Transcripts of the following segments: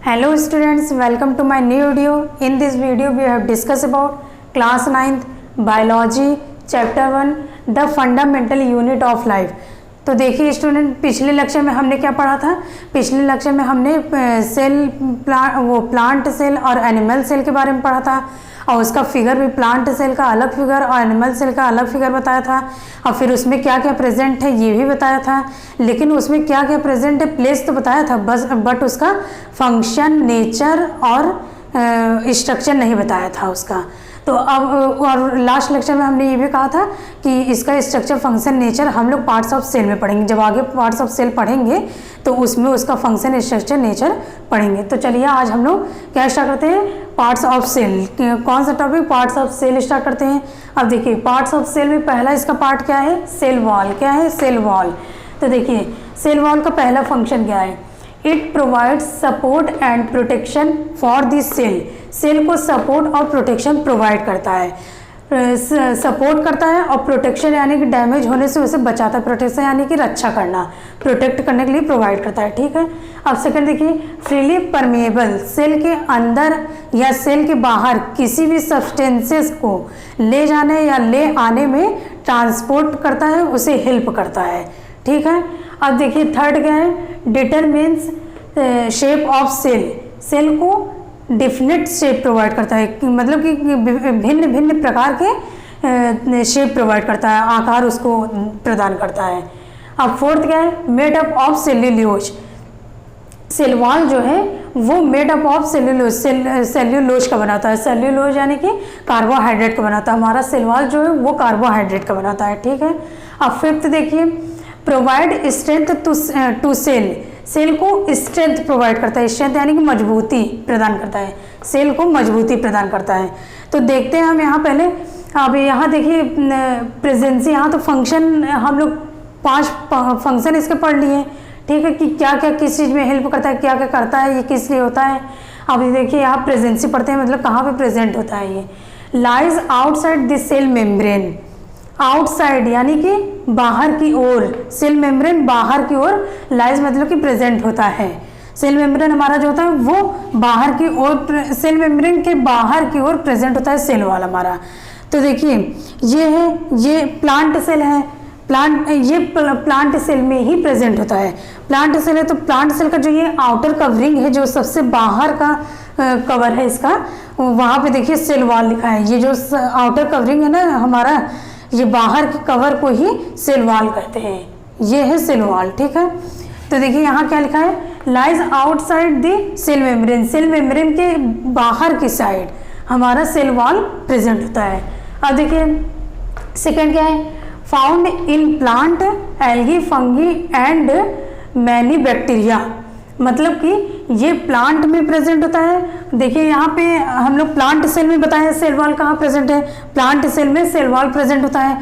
Hello students, welcome to my new video. In this video we have discussed about class 9th biology chapter 1 the fundamental unit of life. तो देखिए student, पिछले lecture में हमने क्या पढ़ा था। पिछले लेक्चर में हमने प्लांट सेल और एनिमल सेल के बारे में पढ़ा था और उसका फिगर भी, प्लांट सेल का अलग फिगर और एनिमल सेल का अलग फिगर बताया था और फिर उसमें क्या क्या प्रेजेंट है ये भी बताया था। लेकिन उसमें क्या क्या प्रेजेंट है प्लेस तो बताया था बस, बट उसका फंक्शन, नेचर और स्ट्रक्चर नहीं बताया था उसका। तो अब और लास्ट लेक्चर में हमने ये भी कहा था कि इसका स्ट्रक्चर, फंक्शन, नेचर हम लोग पार्ट्स ऑफ सेल में पढ़ेंगे। जब आगे पार्ट्स ऑफ सेल पढ़ेंगे तो उसमें उसका फंक्शन, स्ट्रक्चर, नेचर पढ़ेंगे। तो चलिए आज हम लोग क्या स्टार्ट करते हैं, पार्ट्स ऑफ सेल। कौन सा topic, parts of cell start करते हैं। अब देखिए पार्ट्स ऑफ सेल में पहला इसका पार्ट क्या है, सेल वॉल। क्या है, सेल वॉल। तो देखिए सेल वॉल का पहला फंक्शन क्या है, it provides support and protection for this cell. Cell को सपोर्ट और प्रोटेक्शन प्रोवाइड करता है, सपोर्ट करता है और प्रोटेक्शन यानी कि डैमेज होने से उसे बचाता है। प्रोटेक्शन यानी कि रक्षा करना, प्रोटेक्ट करने के लिए प्रोवाइड करता है। ठीक है। अब सेकंड देखिए, फ्रीली परमिएबल, सेल के अंदर या सेल के बाहर किसी भी सब्सटेंसेस को ले जाने या ले आने में ट्रांसपोर्ट करता है, उसे हेल्प करता है। ठीक है। अब देखिए थर्ड क्या है, determines shape of cell. Cell को डिफिनिट शेप प्रोवाइड करता है, मतलब कि भिन्न भिन्न प्रकार के शेप प्रोवाइड करता है, आकार उसको प्रदान करता है। अब फोर्थ क्या है, made up of cellulose. Cell wall जो है वो made up of cellulose, cellulose का बनाता है। सेल्यूलोज यानी कि कार्बोहाइड्रेट का बनाता है। हमारा सेल वॉल जो है वो कार्बोहाइड्रेट का बनाता है। ठीक है। अब फिफ्थ देखिए, provide strength to cell. Cell को स्ट्रेंथ प्रोवाइड करता है। स्ट्रेंथ यानी कि मजबूती प्रदान करता है, सेल को मजबूती प्रदान करता है। तो देखते हैं हम यहाँ पहले, अब यहाँ देखिए प्रेजेंसी, यहाँ तो फंक्शन हम लोग 5 फंक्शन इसके पढ़ लिए। ठीक है, कि क्या क्या किस चीज़ में हेल्प करता है, क्या क्या करता है, ये किस लिए होता है। अब देखिए यहाँ प्रेजेंसी पढ़ते हैं, मतलब कहाँ पे प्रेजेंट होता है ये। Lies outside this cell membrane. Outside यानी कि बाहर की ओर, सेल मेम्ब्रेन बाहर की ओर, लाइज मतलब कि प्रेजेंट होता है। सेल मेम्ब्रेन हमारा जो होता है वो बाहर की ओर, सेल मेम्ब्रेन के बाहर की ओर प्रेजेंट होता है सेल वॉल हमारा। तो देखिए ये है, ये प्लांट सेल है। ये प्लांट सेल में ही प्रेजेंट होता है। प्लांट सेल है तो प्लांट सेल का जो ये आउटर कवरिंग है, जो सबसे बाहर का कवर है इसका, वहाँ पे देखिए सेल वॉल लिखा है। ये जो आउटर कवरिंग है ना हमारा, ये बाहर के कवर को ही सेल वॉल कहते हैं। ये है सेल वॉल। ठीक है। तो देखिए यहाँ क्या लिखा है, lies outside the cell membrane. Cell membrane के बाहर की साइड हमारा सेल वॉल प्रेजेंट होता है। अब देखिए सेकंड क्या है, found in plant, algae, fungi and many bacteria. मतलब कि ये प्लांट में प्रेजेंट होता है। देखिए यहाँ पे हम लोग प्लांट सेल में बताए सेल वॉल कहाँ प्रेजेंट है, प्लांट सेल में सेल वॉल प्रेजेंट होता है।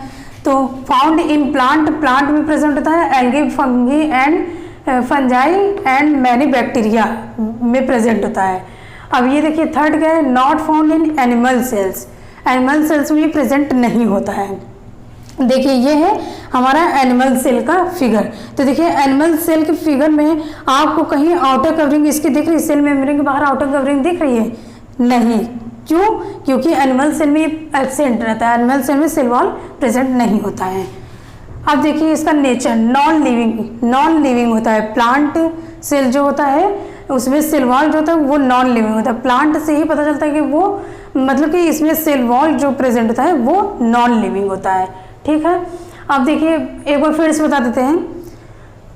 तो फाउंड इन प्लांट, प्लांट में प्रेजेंट होता है, algae, fungi and fungi and many bacteria में प्रेजेंट होता है। अब ये देखिए थर्ड क्या है, not found in animal cells. Animal cells में प्रेजेंट नहीं होता है। देखिए ये है हमारा एनिमल सेल का फिगर। तो देखिए एनिमल सेल के फिगर में आपको कहीं आउटर कवरिंग इसकी दिख रही है, सेल मेम्ब्रेन के बाहर आउटर कवरिंग दिख रही है? नहीं। क्यों? क्योंकि एनिमल सेल में एब्सेंट रहता है, एनिमल सेल में सेल वॉल प्रेजेंट नहीं होता है। अब देखिए इसका नेचर, नॉन लिविंग होता है। प्लांट सेल जो होता है उसमें सेल वॉल जो होता है वो नॉन लिविंग होता है। प्लांट से ही पता चलता है कि वो, मतलब कि इसमें सेल वॉल जो प्रेजेंट होता है वो नॉन लिविंग होता है। ठीक है। अब देखिए एक बार फिर से बता देते हैं।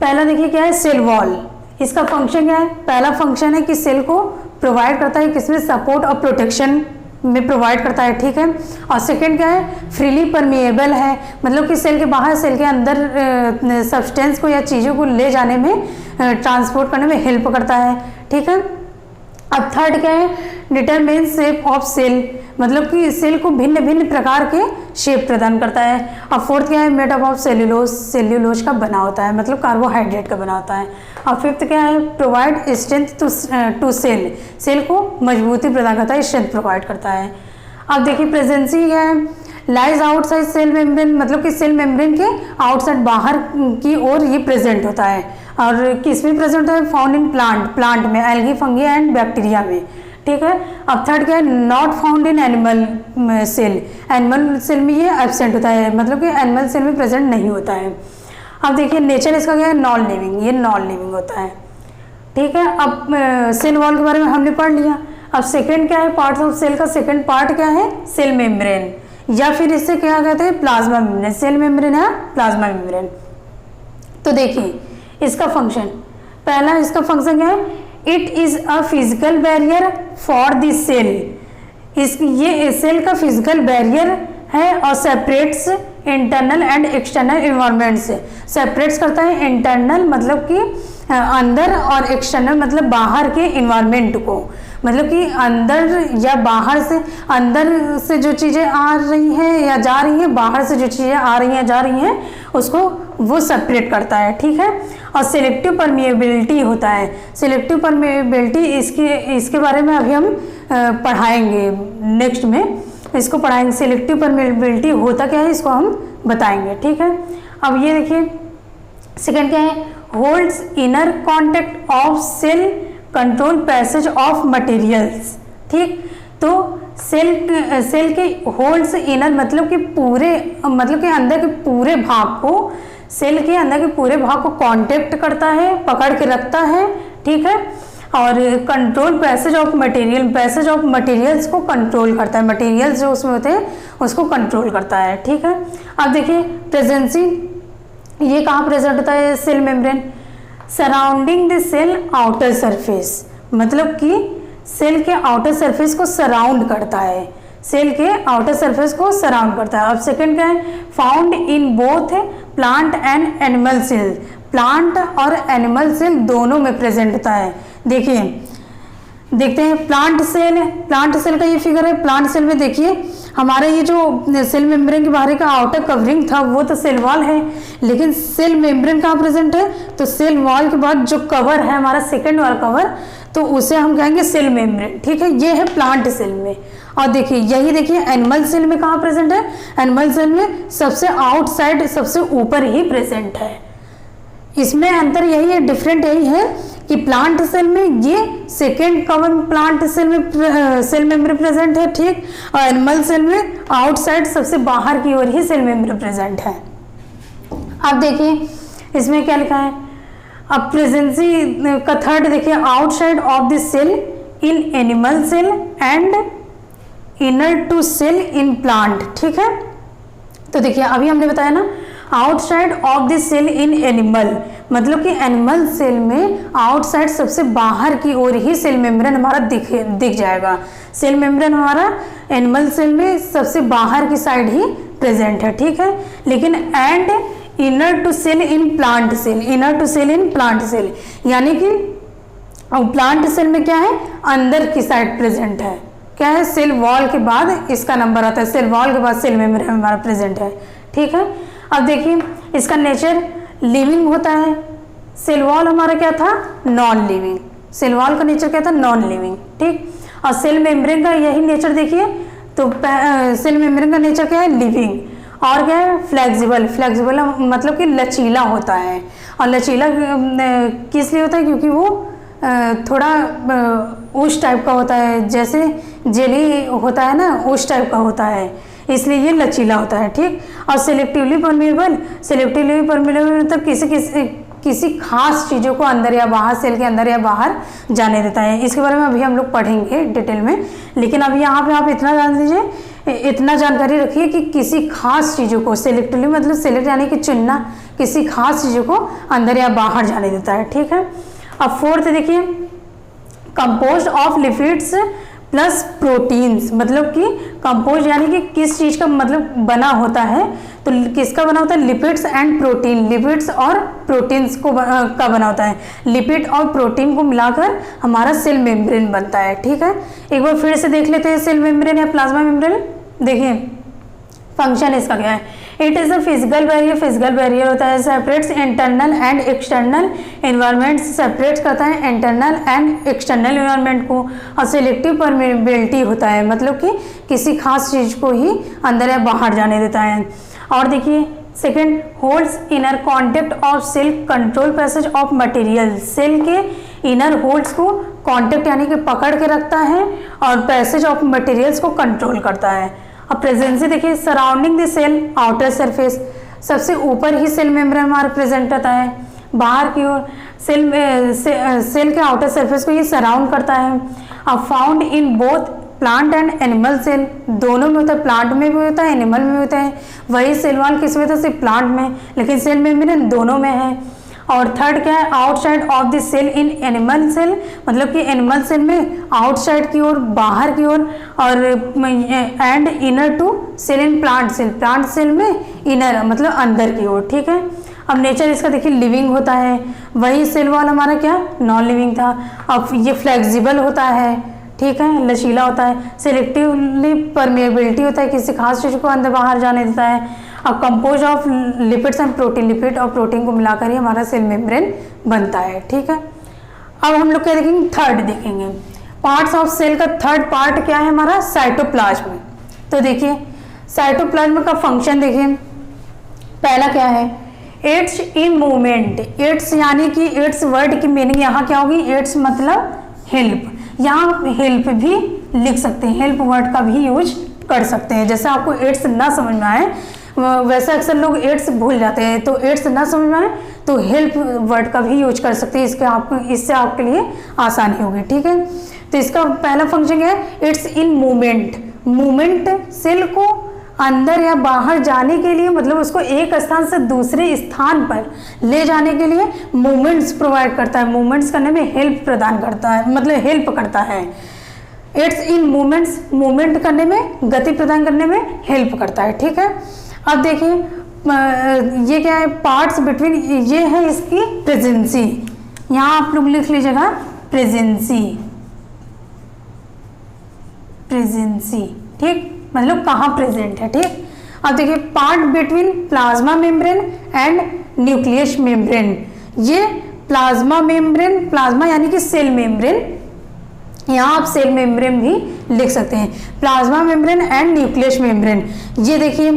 पहला देखिए क्या है, सेल वॉल। इसका फंक्शन क्या है, पहला फंक्शन है कि सेल को प्रोवाइड करता है, किसमें, सपोर्ट और प्रोटेक्शन में प्रोवाइड करता है। ठीक है। और सेकंड क्या है, फ्रीली परमिएबल है, मतलब कि सेल के बाहर, सेल के अंदर सब्सटेंस को या चीज़ों को ले जाने में, ट्रांसपोर्ट करने में हेल्प करता है। ठीक है। अब थर्ड क्या है, डिटरमिन शेप ऑफ सेल, मतलब कि सेल को भिन्न भिन्न प्रकार के शेप प्रदान करता है। और फोर्थ क्या है, made up of cellulose, cellulose का बना होता है, मतलब कार्बोहाइड्रेट का बना होता है। और फिफ्थ क्या है, provide strength to cell, cell को मजबूती प्रदान करता है, स्ट्रेंथ प्रोवाइड करता है। अब देखिए प्रेजेंसी क्या है, लाइज आउटसाइड सेल मेम्ब्रेन, मतलब कि सेल मेम्ब्रेन के आउटसाइड बाहर की ओर ये प्रेजेंट होता है। और किस में प्रेजेंट होता है? फाउंड इन प्लांट में, एल्गी, फंगी एंड बैक्टीरिया में, ठीक है। अब थर्ड क्या है? Not found in animal cell, animal cell में ये एब्सेंट होता है, मतलब कि एनिमल सेल में प्रेजेंट नहीं होता है। अब देखिए नेचर इसका क्या है? नॉन लिविंग, ये नॉन लिविंग होता है, ठीक है। अब सेल वॉल के बारे में हमने पढ़ लिया। अब सेकंड क्या है? पार्ट ऑफ सेल का सेकंड पार्ट क्या है? सेल मेम्ब्रेन, या फिर इससे क्या कहते हैं? Plasma membrane. सेल मेम्ब्रेन है प्लाज्मा मेम्ब्रेन। तो देखिए इसका फंक्शन, पहला इसका फंक्शन क्या है? It is a physical barrier for the cell, ये सेल का फिजिकल बैरियर है और separates internal and external environment से, सेपरेट्स करता है इंटरनल मतलब कि अंदर और एक्सटर्नल मतलब बाहर के इन्वायरमेंट को, मतलब कि अंदर या बाहर से, अंदर से जो चीज़ें आ रही हैं या जा रही हैं, बाहर से जो चीज़ें आ रही हैं जा रही हैं उसको वो सेपरेट करता है, ठीक है। और सिलेक्टिव परमिएबिलिटी होता है, सिलेक्टिव परमिएबिलिटी इसके बारे में अभी हम पढ़ाएंगे, नेक्स्ट में इसको पढ़ाएंगे। सिलेक्टिव परमिएबिलिटी होता क्या है इसको हम बताएंगे, ठीक है। अब ये देखिए सेकंड क्या है? Holds inner contact of cell control passage of materials, ठीक। तो सेल के होल्ड्स इनर मतलब कि पूरे, मतलब कि अंदर के पूरे भाग को, सेल के अंदर के पूरे भाग को कांटेक्ट करता है, पकड़ के रखता है, ठीक है। और control passage of material, passage of materials को कंट्रोल करता है, मटेरियल्स जो उसमें होते हैं उसको कंट्रोल करता है, ठीक है। अब देखिए प्रेजेंसी, ये कहाँ प्रेजेंट होता है? Cell membrane surrounding the cell outer surface, मतलब कि सेल के आउटर सरफेस को सराउंड करता है, सेल के आउटर सरफेस को सराउंड करता है। अब सेकंड क्या है? Found in both plant and animal cell, plant और एनिमल सेल दोनों में प्रेजेंट होता है। देखिए देखते हैं प्लांट सेल का ये फिगर है। प्लांट सेल में देखिए हमारे ये जो सेल मेम्ब्रेन के बाहर का आउटर कवरिंग था वो तो सेल वॉल है, लेकिन सेल मेम्ब्रेन कहाँ प्रेजेंट है? तो सेल वॉल के बाद जो कवर है हमारा सेकेंड वाला कवर, तो उसे हम कहेंगे सेल मेम्ब्रेन, ठीक है। ये है प्लांट सेल में। और देखिए यही देखिए एनिमल सेल में कहाँ प्रेजेंट है? एनिमल सेल में सबसे आउटसाइड, सबसे ऊपर ही प्रेजेंट है। इसमें अंतर यही है, डिफरेंट यही है कि प्लांट सेल में ये सेकेंड कवर प्लांट सेल में सेल मेम्ब्रेन प्रेजेंट है, ठीक। और एनिमल सेल में आउटसाइड सबसे बाहर की ओर ही सेल मेम्ब्रेन प्रेजेंट है। अब देखिए इसमें क्या लिखा है? अब प्रेजेंसी का थर्ड देखिए, outside of the cell in animal cell and inner to cell in plant, ठीक है। तो देखिए अभी हमने बताया ना outside of the cell in animal, मतलब कि एनिमल सेल में आउटसाइड सबसे बाहर की ओर ही सेल मेम्ब्रेन हमारा दिख जाएगा। सेल मेम्ब्रेन हमारा एनिमल सेल में सबसे बाहर की साइड ही प्रेजेंट है, ठीक है। लेकिन and inner to cell in plant cell, inner to cell in plant cell, यानी कि प्लांट सेल में क्या है? अंदर की साइड प्रेजेंट है। क्या है? सेल वॉल के बाद इसका नंबर आता है, सेल वॉल के बाद सेल मेम्ब्रेन हमारा प्रेजेंट है, ठीक है। अब देखिए इसका नेचर लिविंग होता है। सेल वॉल हमारा क्या था? Non living. सेल वॉल का नेचर क्या था? नॉन लिविंग, ठीक। और सेल मेम्ब्रेन का यही नेचर देखिए, तो सेल मेम्ब्रेन का नेचर क्या है? लिविंग। और क्या है? फ्लेक्सिबल। फ्लेक्सिबल मतलब कि लचीला होता है। और लचीला किस लिए होता है? क्योंकि वो थोड़ा उस टाइप का होता है, जैसे जेली होता है ना, उस टाइप का होता है, इसलिए ये लचीला होता है, ठीक। और सिलेक्टिवली परमिएबल, सिलेक्टिवली परमिएबल मतलब किसी खास चीज़ों को अंदर या बाहर, सेल के अंदर या बाहर जाने देता है। इसके बारे में अभी हम लोग पढ़ेंगे डिटेल में, लेकिन अभी यहाँ पे आप इतना जान लीजिए, इतना जानकारी रखिए कि किसी खास चीज़ों को सिलेक्टिवली मतलब सिलेक्ट यानी कि चुनना, किसी खास चीज़ों को अंदर या बाहर जाने देता है, ठीक है। अब फोर्थ देखिए, composed of lipids plus proteins, मतलब कि कंपोज यानी कि किस चीज़ का मतलब बना होता है, तो किसका बना होता है? लिपिड्स एंड प्रोटीन, लिपिड्स और प्रोटीन्स को का बना होता है। लिपिड और प्रोटीन को मिलाकर हमारा सेल मेम्ब्रेन बनता है, ठीक है। एक बार फिर से देख लेते हैं सेल मेम्ब्रेन या प्लाज्मा मेम्ब्रेन। देखिए फंक्शन इसका क्या है? It is a physical barrier होता है, separates internal and external environment, separate करता है इंटरनल एंड एक्सटर्नल इन्वायरमेंट को। और सिलेक्टिव परमेबिलिटी होता है, मतलब कि किसी खास चीज़ को ही अंदर या बाहर जाने देता है। और देखिए second, holds inner contact of cell, control passage of material, cell के इनर होल्ड्स को कॉन्टेक्ट यानी कि पकड़ के रखता है और पैसेज ऑफ मटेरियल्स को कंट्रोल करता है। अब प्रेजेंसी देखिए, surrounding the cell outer surface, सबसे ऊपर ही सेल मेम्ब्रेन हमारा प्रेजेंट रहता है, बाहर की ओर सेल के आउटर सरफेस को ये सराउंड करता है। अब found in both plant and animal cell, दोनों में होता है, प्लांट में भी होता है एनिमल में होता है। वही सेल वॉल किस में था, सिर्फ प्लांट में, लेकिन सेल मेम्ब्रेन दोनों में है। और थर्ड क्या है, outside of the cell in animal cell, मतलब कि एनिमल सेल में आउटसाइड की ओर, बाहर की ओर, और and inner to cell in plant cell, plant cell में इनर मतलब अंदर की ओर, ठीक है। अब नेचर इसका देखिए लिविंग होता है, वही सेल वॉल हमारा क्या नॉन लिविंग था। अब ये फ्लेक्सिबल होता है, ठीक है, लचीला होता है, सिलेक्टिवली परमेबिलिटी होता है, किसी खास चीज़ को अंदर बाहर जाने देता है। अब compose of lipids and protein, lipid और प्रोटीन को मिलाकर ही हमारा सेल मेम्ब्रेन बनता है, ठीक है। अब हम लोग क्या देखेंगे, थर्ड देखेंगे, पार्ट्स ऑफ सेल का थर्ड पार्ट क्या है हमारा, साइटोप्लाज्म। तो देखिए साइटोप्लाज्म का फंक्शन देखिए, पहला क्या है, एड्स इन मूवमेंट, एड्स यानी कि एड्स वर्ड की मीनिंग यहाँ क्या होगी, एड्स मतलब हेल्प, यहाँ हेल्प भी लिख सकते हैं, हेल्प वर्ड का भी यूज कर सकते हैं। जैसे आपको एड्स ना समझ में आए वैसे अक्सर लोग एड्स भूल जाते हैं, तो एड्स ना समझ में आए तो हेल्प वर्ड का भी यूज कर सकते हैं, इससे आपके लिए आसानी होगी, ठीक है। तो इसका पहला फंक्शन क्या है, it's in movement, movement cell को अंदर या बाहर जाने के लिए, मतलब उसको एक स्थान से दूसरे स्थान पर ले जाने के लिए मूवमेंट्स प्रोवाइड करता है, मूवमेंट्स करने में हेल्प प्रदान करता है, मतलब हेल्प करता है। इट्स इन मूवमेंट्स, मूवमेंट करने में, गति प्रदान करने में हेल्प करता है, ठीक है। अब देखिए ये क्या है, पार्ट्स बिटवीन, ये है इसकी प्रेजेंसी, यहाँ आप लोग लिख लीजिएगा प्रेजेंसी, प्रेजेंसी, ठीक, मतलब कहाँ प्रेजेंट है, ठीक। अब देखिए part between plasma membrane and nucleus membrane, ये प्लाज्मा मेम्ब्रेन, प्लाज्मा यानी कि सेल मेम्ब्रेन, यहाँ आप सेल मेम्ब्रेन भी लिख सकते हैं, plasma membrane and nucleus membrane. ये देखिए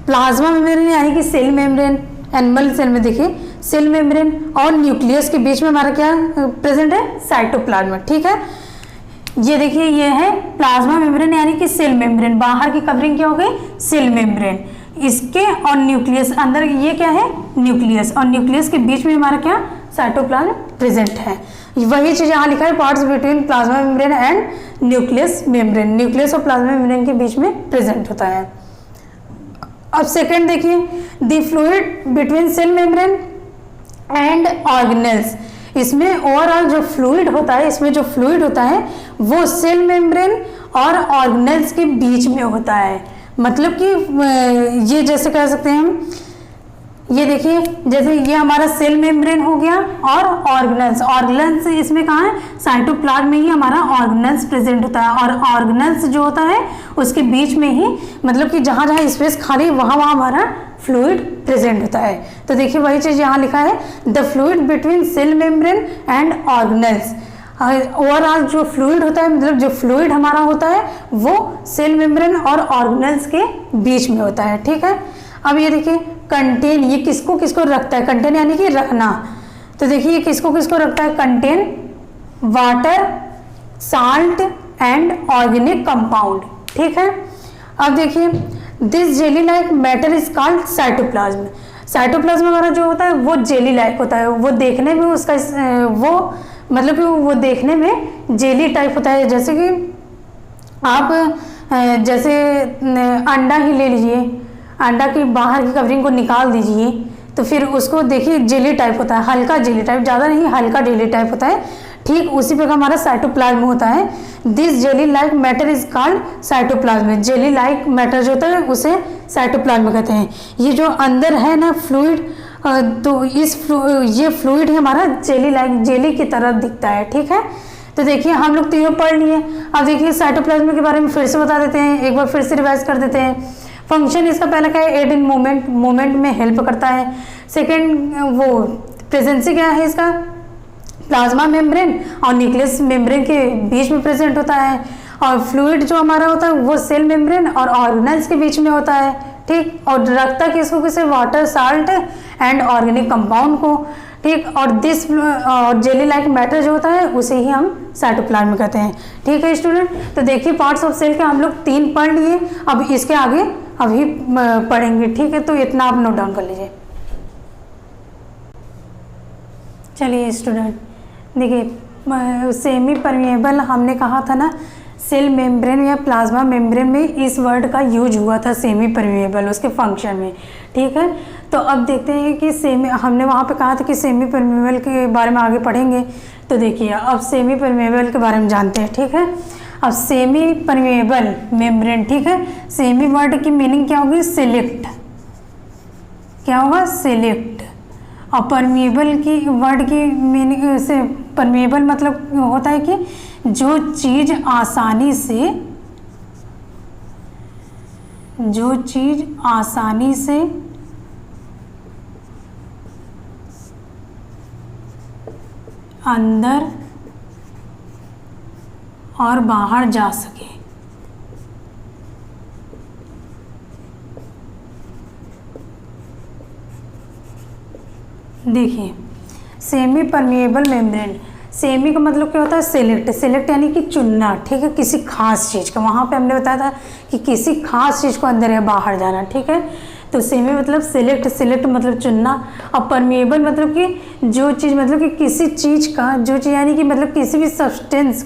प्लाज्मा मेम्ब्रेन यानी कि सेल मेम्ब्रेन, एनिमल सेल में देखिए सेल मेम्ब्रेन और न्यूक्लियस के बीच में हमारा क्या प्रेजेंट है, साइटोप्लाज्म, ठीक है। ये देखिए ये है प्लाज्मा मेम्ब्रेन यानी कि सेल मेम्ब्रेन, बाहर की कवरिंग क्या हो गई, सेल मेम्ब्रेन, इसके और न्यूक्लियस अंदर ये क्या है, न्यूक्लियस, और न्यूक्लियस के बीच में हमारा क्या साइटोप्लाज्म प्रेजेंट है। वही चीज यहाँ लिखा है, parts between plasma membrane and nucleus membrane, nucleus और प्लाज्मा मेम्ब्रेन के बीच में प्रेजेंट होता है। अब सेकंड देखिए, the fluid between cell membrane and organelles, इसमें ओवरऑल जो फ्लूइड होता है, इसमें जो फ्लूइड होता है वो सेल मेम्ब्रेन और ऑर्गेनेल्स के बीच में होता है। मतलब कि ये जैसे कह सकते हैं हम, ये देखिए जैसे ये हमारा सेल मेम्ब्रेन हो गया और ऑर्गेनेल्स, ऑर्गेनेल्स इसमें कहाँ है, साइटोप्लाज्म में ही हमारा ऑर्गेनेल्स प्रेजेंट होता है, और ऑर्गेनेल्स जो होता है उसके बीच में ही, मतलब कि जहाँ जहाँ स्पेस खाली वहाँ वहाँ हमारा फ्लूइड प्रेजेंट होता है। तो देखिए वही चीज़ यहाँ लिखा है, the fluid between cell membrane and organelles, overall जो फ्लूइड होता है, मतलब जो फ्लूइड हमारा होता है वो सेल मेम्ब्रेन और ऑर्गेनेल्स के बीच में होता है, ठीक है। अब ये देखिए कंटेन, ये किसको किसको रखता है, कंटेन यानी कि रखना, तो देखिए ये किसको किसको रखता है, contain water, salt and organic compound, ठीक है। अब देखिए this jelly like matter is called cytoplasm, cytoplasm हमारा जो होता है वो जेली लाइक होता है, वो देखने में उसका वो मतलब कि वो देखने में जेली टाइप होता है, जैसे कि आप जैसे अंडा ही ले लीजिए, अंडा की बाहर की कवरिंग को निकाल दीजिए तो फिर उसको देखिए जेली टाइप होता है, हल्का जेली टाइप, ज़्यादा नहीं हल्का जेली टाइप होता है, ठीक उसी प्रकार हमारा साइटोप्लाज्म होता है। This jelly like matter is called cytoplasm, jelly like matter जो होता है उसे साइटोप्लाज्म कहते हैं। ये जो अंदर है ना फ्लूइड, तो ये फ्लूइड है हमारा जेली लाइक, जेली की तरह दिखता है, ठीक है। तो देखिए हम लोग तीनों पढ़ लिए, अब देखिए साइटोप्लाज्म के बारे में फिर से बता देते हैं, एक बार फिर से रिवाइज कर देते हैं। फंक्शन इसका पहला क्या है, एड इन मूवमेंट, मूवमेंट में हेल्प करता है। सेकेंड वो प्रेजेंसी क्या है इसका, प्लाज्मा मेम्ब्रेन और न्यूक्लियस मेम्ब्रेन के बीच में प्रेजेंट होता है। और फ्लूइड जो हमारा होता है वो सेल मेम्ब्रेन और ऑर्गेनेल्स के बीच में होता है, ठीक। और रखता किसको, किसे, water, salt and organic compound को, ठीक। और दिस और जेली लाइक मैटर जो होता है उसे ही हम साइटोप्लाज्म कहते हैं, ठीक है स्टूडेंट। तो देखिए पार्ट्स ऑफ सेल के हम लोग 3 पढ़ लिए, अब इसके आगे अभी पढ़ेंगे, ठीक है। तो इतना आप नोट डाउन कर लीजिए। चलिए स्टूडेंट देखिए, सेमी परमेएबल हमने कहा था ना, सेल मेम्ब्रेन या प्लाज्मा मेम्ब्रेन में इस वर्ड का यूज हुआ था, सेमी परमेएबल, उसके फंक्शन में, ठीक है। तो अब देखते हैं कि हमने वहाँ पे कहा था कि सेमी परमेएबल के बारे में आगे पढ़ेंगे। तो देखिए अब सेमी परमेएबल के बारे में जानते हैं, ठीक है। अब सेमी परमेएबल मेम्ब्रेन, ठीक है, सेमी वर्ड की मीनिंग क्या होगी, सिलेक्ट, क्या होगा, सिलेक्ट। और परमेएबल की वर्ड की मीनिंग से, परमेएबल मतलब होता है कि जो चीज आसानी से अंदर और बाहर जा सके, देखिए सेमी परमेएबल मेम्ब्रेन, सेमी का मतलब क्या होता है, सिलेक्ट, सिलेक्ट यानी कि चुनना, ठीक है, किसी खास चीज़ का। वहाँ पे हमने बताया था कि किसी खास चीज़ को अंदर या बाहर जाना, ठीक है। तो सेमी मतलब सिलेक्ट, सिलेक्ट मतलब चुनना। और परमेएबल मतलब कि जो चीज़, मतलब कि किसी चीज़ का, जो चीज़ यानी कि मतलब किसी भी सब्सटेंस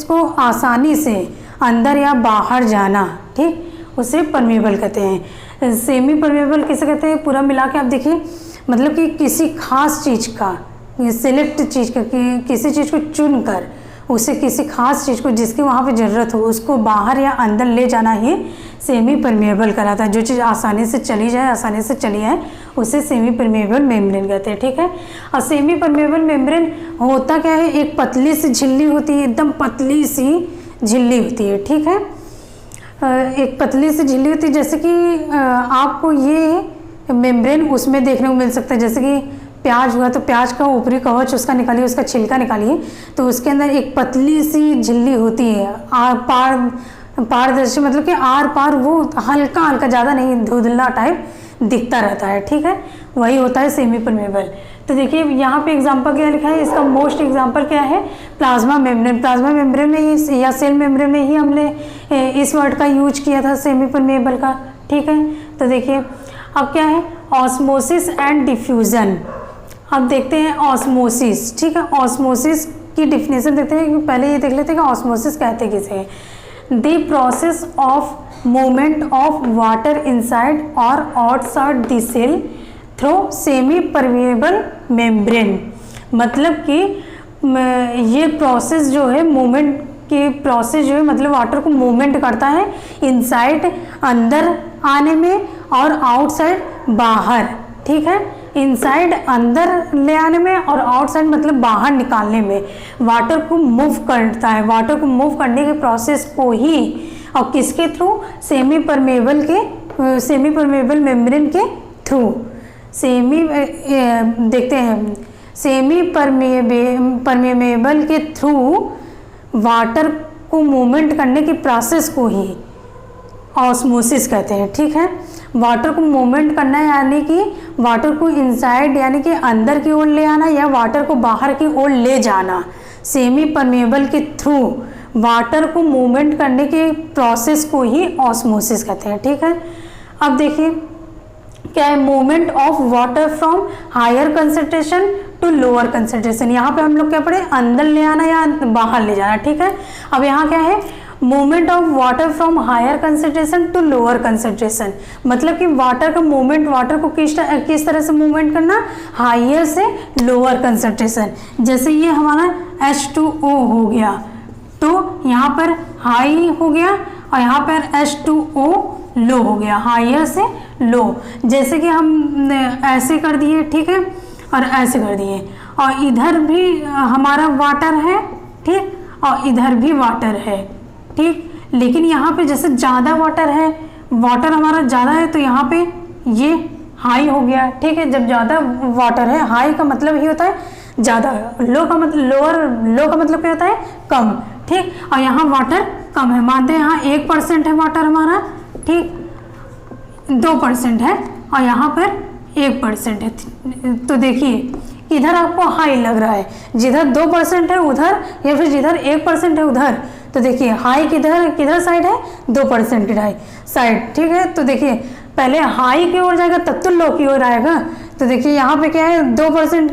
को आसानी से अंदर या बाहर जाना, ठीक, उसे परमेएबल कहते हैं। सेमी परमेएबल किसे कहते हैं, पूरा मिला के आप देखिए, मतलब कि किसी खास चीज़ का, सिलेक्ट चीज़ का, किसी चीज़ को चुनकर उसे, किसी खास चीज़ को जिसकी वहाँ पे ज़रूरत हो उसको बाहर या अंदर ले जाना ही सेमी परमेएबल कहलाता है। जो चीज़ आसानी से चली जाए, आसानी से चली आए, उसे सेमी परमेएबल मेम्ब्रेन कहते हैं, ठीक है। और सेमी परमेएबल मेम्ब्रेन होता क्या है, एक पतली सी झिल्ली होती है, एकदम पतली सी झिल्ली होती है, ठीक है। एक पतली सी झिल्ली होती है, जैसे कि आपको ये मेम्ब्रेन उसमें देखने को मिल सकता है, जैसे कि प्याज हुआ तो प्याज का ऊपरी कवच उसका निकालिए, उसका छिलका निकालिए, तो उसके अंदर एक पतली सी झिल्ली होती है, पारदर्शी, मतलब कि आर पार वो हल्का हल्का, ज़्यादा नहीं, धुंधला टाइप दिखता रहता है, ठीक है। वही होता है सेमी परमेएबल। तो देखिए यहाँ पे एग्जांपल क्या लिखा है, इसका मोस्ट एग्जांपल क्या है, प्लाज्मा मेम्ब्रेन। प्लाज्मा मेम्ब्रेन में ही या सेल मेम्ब्रेन में ही हमने इस वर्ड का यूज किया था, सेमी परमेएबल का, ठीक है। तो देखिए अब क्या है, ऑस्मोसिस एंड डिफ्यूज़न। अब देखते हैं ऑस्मोसिस, ठीक है। ऑस्मोसिस की डिफिनेशन देखते हैं, पहले ये देख लेते हैं कि ऑस्मोसिस कहते किसे, the process of movement of water inside और outside the cell through semi permeable membrane. मतलब कि ये प्रोसेस जो है, मूवमेंट की प्रोसेस जो है, मतलब वाटर को मूवमेंट करता है इनसाइड अंदर आने में और आउटसाइड बाहर, ठीक है। इनसाइड अंदर ले आने में और आउटसाइड मतलब बाहर निकालने में वाटर को मूव करता है। वाटर को मूव करने के प्रोसेस को ही, और किसके थ्रू, सेमी परमेएबल मेम्ब्रेन के थ्रू, देखते हैं, सेमी परमेएबल के थ्रू वाटर को मूवमेंट करने की प्रोसेस को ही ऑस्मोसिस कहते हैं, ठीक है। वाटर को मूवमेंट करना यानी कि वाटर को इनसाइड यानी कि अंदर की ओर ले आना या वाटर को बाहर की ओर ले जाना, सेमी परमेएबल के थ्रू वाटर को मूवमेंट करने के प्रोसेस को ही ऑस्मोसिस कहते हैं, ठीक है। अब देखिए क्या है, movement of water from higher concentration to lower concentration. यहाँ पे हम लोग क्या पढ़े, अंदर ले आना या बाहर ले जाना, ठीक है। अब यहाँ क्या है, movement of water from higher concentration to lower concentration, मतलब कि वाटर का मूवमेंट, वाटर को किस तरह से मूवमेंट करना, हायर से लोअर कंसंट्रेशन। जैसे ये हमारा H2O हो गया, तो यहाँ पर हाई हो गया और यहाँ पर H2O लो हो गया, हायर से लो। जैसे कि हम ऐसे कर दिए, ठीक है, और ऐसे कर दिए, और इधर भी हमारा वाटर है, ठीक, और इधर भी वाटर है, ठीक। लेकिन यहाँ पे जैसे ज़्यादा वाटर है वाटर हमारा ज़्यादा है तो यहाँ पे ये हाई हो गया, ठीक है। जब ज़्यादा वाटर है, हाई का मतलब ही होता है ज़्यादा, लो का मतलब लोअर, लो का मतलब क्या होता है कम, ठीक। और यहाँ वाटर कम है, मानते हैं यहाँ 1% है वाटर हमारा, ठीक, 2% है और यहाँ पर 1% है। तो देखिए इधर आपको हाई लग रहा है, जिधर 2% है उधर, या फिर जिधर 1% है उधर। तो देखिए हाई किधर साइड है, 2% की साइड, ठीक है। तो देखिए पहले हाई की ओर जाएगा तब तो लो की ओर आएगा। तो देखिए यहाँ पे क्या है, 2%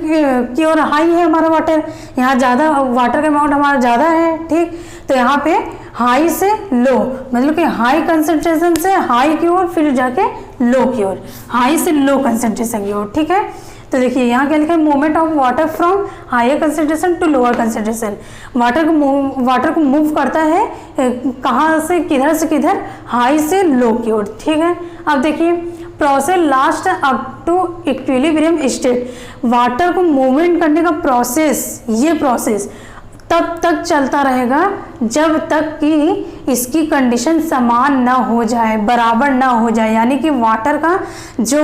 की ओर हाई है हमारा वाटर, यहाँ ज़्यादा वाटर का अमाउंट हमारा ज़्यादा है, ठीक। तो यहाँ पे हाई से लो, मतलब कि हाई कंसंट्रेशन से हाई की ओर, फिर जाके लो की ओर, हाई से लो कंसंट्रेशन की ओर, ठीक है। तो देखिए यहाँ क्या लिखा है, movement of water from higher concentration to lower concentration. Water को मूव करता है कहाँ से किधर, हाई से लो की ओर, ठीक है। अब देखिए process last up to equilibrium state. Water को मूवमेंट करने का प्रोसेस, ये प्रोसेस तब तक चलता रहेगा जब तक कि इसकी कंडीशन समान ना हो जाए, बराबर ना हो जाए, यानी कि वाटर का जो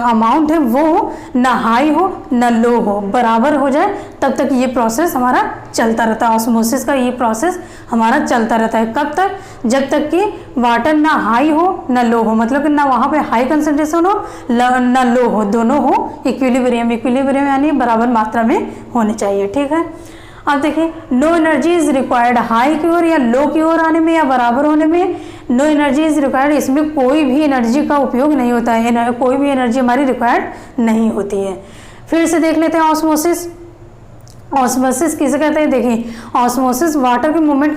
अमाउंट है वो ना हाई हो ना लो हो, बराबर हो जाए, तब तक ये प्रोसेस हमारा चलता रहता है। ऑस्मोसिस का ये प्रोसेस हमारा चलता रहता है। कब तक, जब तक कि वाटर ना हाई हो ना लो हो, मतलब कि ना वहाँ पे हाई कंसंट्रेशन हो ना लो हो, दोनों हो इक्विलिब्रियम यानी बराबर मात्रा में होने चाहिए, ठीक है। अब देखिए no energy is required, high की ओर या लो की ओर आने में या बराबर होने में नो एनर्जी इज रिक्वायर्ड, इसमें कोई भी एनर्जी का उपयोग नहीं होता है, कोई भी एनर्जी हमारी रिक्वायर्ड नहीं होती है। फिर से देख लेते हैं ऑस्मोसिस। ऑस्मोसिस किसे कहते हैं, देखिए ऑस्मोसिस वाटर के मूवमेंट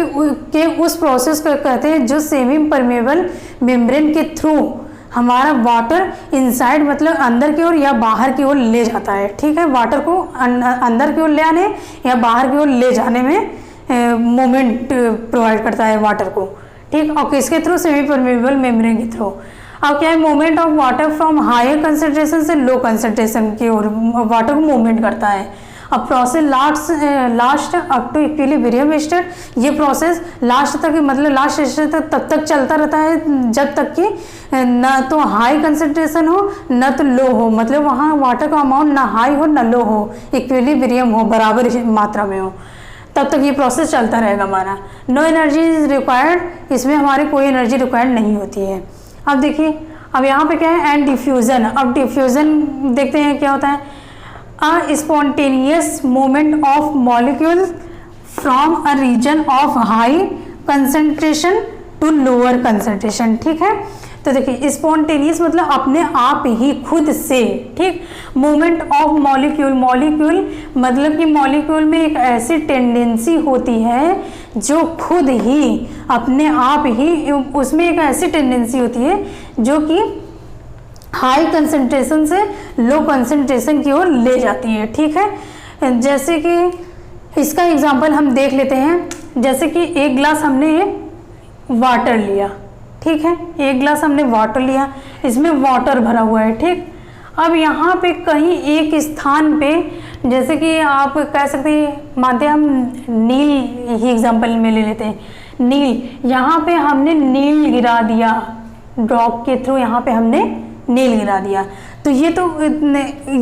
के उस प्रोसेस को कहते हैं जो सेमी परमेबल मेम्ब्रेन के थ्रू हमारा वाटर इनसाइड, मतलब अंदर की ओर या बाहर की ओर ले जाता है, ठीक है। वाटर को अंदर की ओर ले आने या बाहर की ओर ले जाने में मोमेंट प्रोवाइड करता है वाटर को, ठीक। और किसके थ्रू, सेमी परमेबल मेम्ब्रेन के थ्रू। अब क्या है, movement of water from higher concentration से लो कंसंट्रेशन की ओर वाटर को मूवमेंट करता है। अब process last up to equilibrium state, ये प्रोसेस लास्ट तक, मतलब लास्ट स्टेज तक तब तक चलता रहता है जब तक कि ना तो हाई कंसंट्रेशन हो ना तो लो हो, मतलब वहाँ वाटर का अमाउंट ना हाई हो ना लो हो, इक्विलिब्रियम हो, बराबर मात्रा में हो, तब तक ये प्रोसेस चलता रहेगा हमारा। नो एनर्जी इज रिक्वायर्ड, इसमें हमारी कोई एनर्जी रिक्वायर्ड नहीं होती है। अब देखिए अब यहाँ पे क्या है, एंड डिफ्यूज़न। अब डिफ्यूज़न देखते हैं क्या होता है। A spontaneous movement of molecule from a region of high concentration to lower concentration, ठीक है। तो देखिए स्पॉन्टेनियस मतलब अपने आप ही, खुद से, ठीक। मूवमेंट ऑफ मॉलिक्यूल मतलब कि मॉलिक्यूल में एक ऐसी टेंडेंसी होती है जो खुद ही अपने आप ही, उसमें एक ऐसी टेंडेंसी होती है जो कि हाई कंसंट्रेशन से लो कंसंट्रेशन की ओर ले जाती है, ठीक है। जैसे कि इसका एग्जांपल हम देख लेते हैं, जैसे कि एक गिलास हमने वाटर लिया, ठीक है, एक गिलास हमने वाटर लिया, इसमें वाटर भरा हुआ है, ठीक। अब यहाँ पे कहीं एक स्थान पे, जैसे कि आप कह सकते हैं, मानते हैं हम नील ही एग्जांपल में ले लेते हैं, नील, यहाँ पे हमने नील गिरा दिया, ड्रॉप के थ्रू यहाँ पे हमने नील गिरा दिया। तो ये तो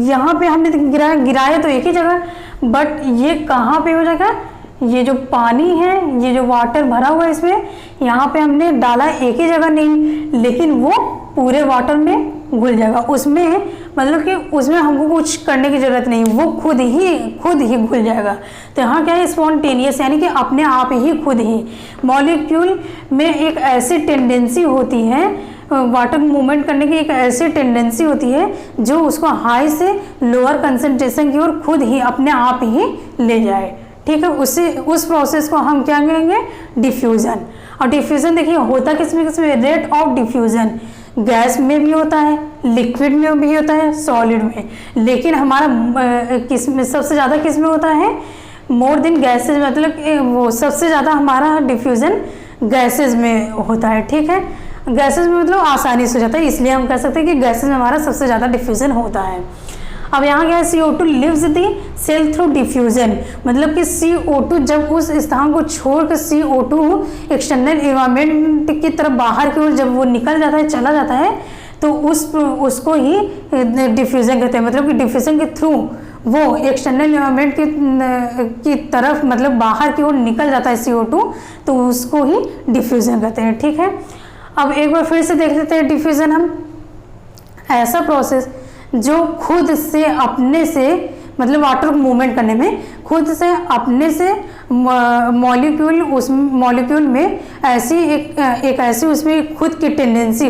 यहाँ पे हमने गिराया तो एक ही जगह, बट ये कहाँ पे हो जाएगा, ये जो पानी है, ये जो वाटर भरा हुआ है इसमें, यहाँ पे हमने डाला एक ही जगह नील, लेकिन वो पूरे वाटर में घुल जाएगा, उसमें मतलब कि उसमें हमको कुछ करने की ज़रूरत नहीं, वो खुद ही घुल जाएगा। तो यहाँ क्या है, स्पॉन्टेनियस यानी कि अपने आप ही, खुद ही। मॉलिक्यूल में एक ऐसी टेंडेंसी होती है, वाटर मूवमेंट करने की एक ऐसी टेंडेंसी होती है जो उसको हाई से लोअर कंसंट्रेशन की ओर खुद ही अपने आप ही ले जाए, ठीक है। उस प्रोसेस को हम क्या कहेंगे, डिफ्यूज़न। और डिफ्यूज़न देखिए होता किसमें, रेट ऑफ डिफ्यूज़न गैस में भी होता है, लिक्विड में भी होता है, सॉलिड में, लेकिन हमारा किसमें सबसे ज़्यादा किसमें होता है, मोर देन गैसेज, मतलब वो सबसे ज़्यादा हमारा डिफ्यूज़न गैसेज में होता है, ठीक है। गैसेज में मतलब आसानी से हो जाता है, इसलिए हम कह सकते हैं कि गैसेज में हमारा सबसे ज़्यादा डिफ्यूज़न होता है। अब यहाँ क्या है, CO2 leaves the cell through diffusion, मतलब कि CO2 जब उस स्थान को छोड़कर CO2 एक्सटर्नल एनवायरनमेंट की तरफ बाहर की ओर जब वो निकल जाता है, चला जाता है, तो उसको ही डिफ्यूजन कहते हैं। मतलब कि डिफ्यूजन के थ्रू वो एक्सटर्नल एनवायरनमेंट की तरफ, मतलब बाहर की ओर निकल जाता है CO2, तो उसको ही डिफ्यूजन कहते हैं। ठीक है, अब एक बार फिर से देख लेते हैं डिफ्यूजन हम। ऐसा प्रोसेस जो खुद से अपने से, मतलब वाटर को मूवमेंट करने में खुद से अपने से मॉलिक्यूल में ऐसी एक ऐसी उसमें खुद की टेंडेंसी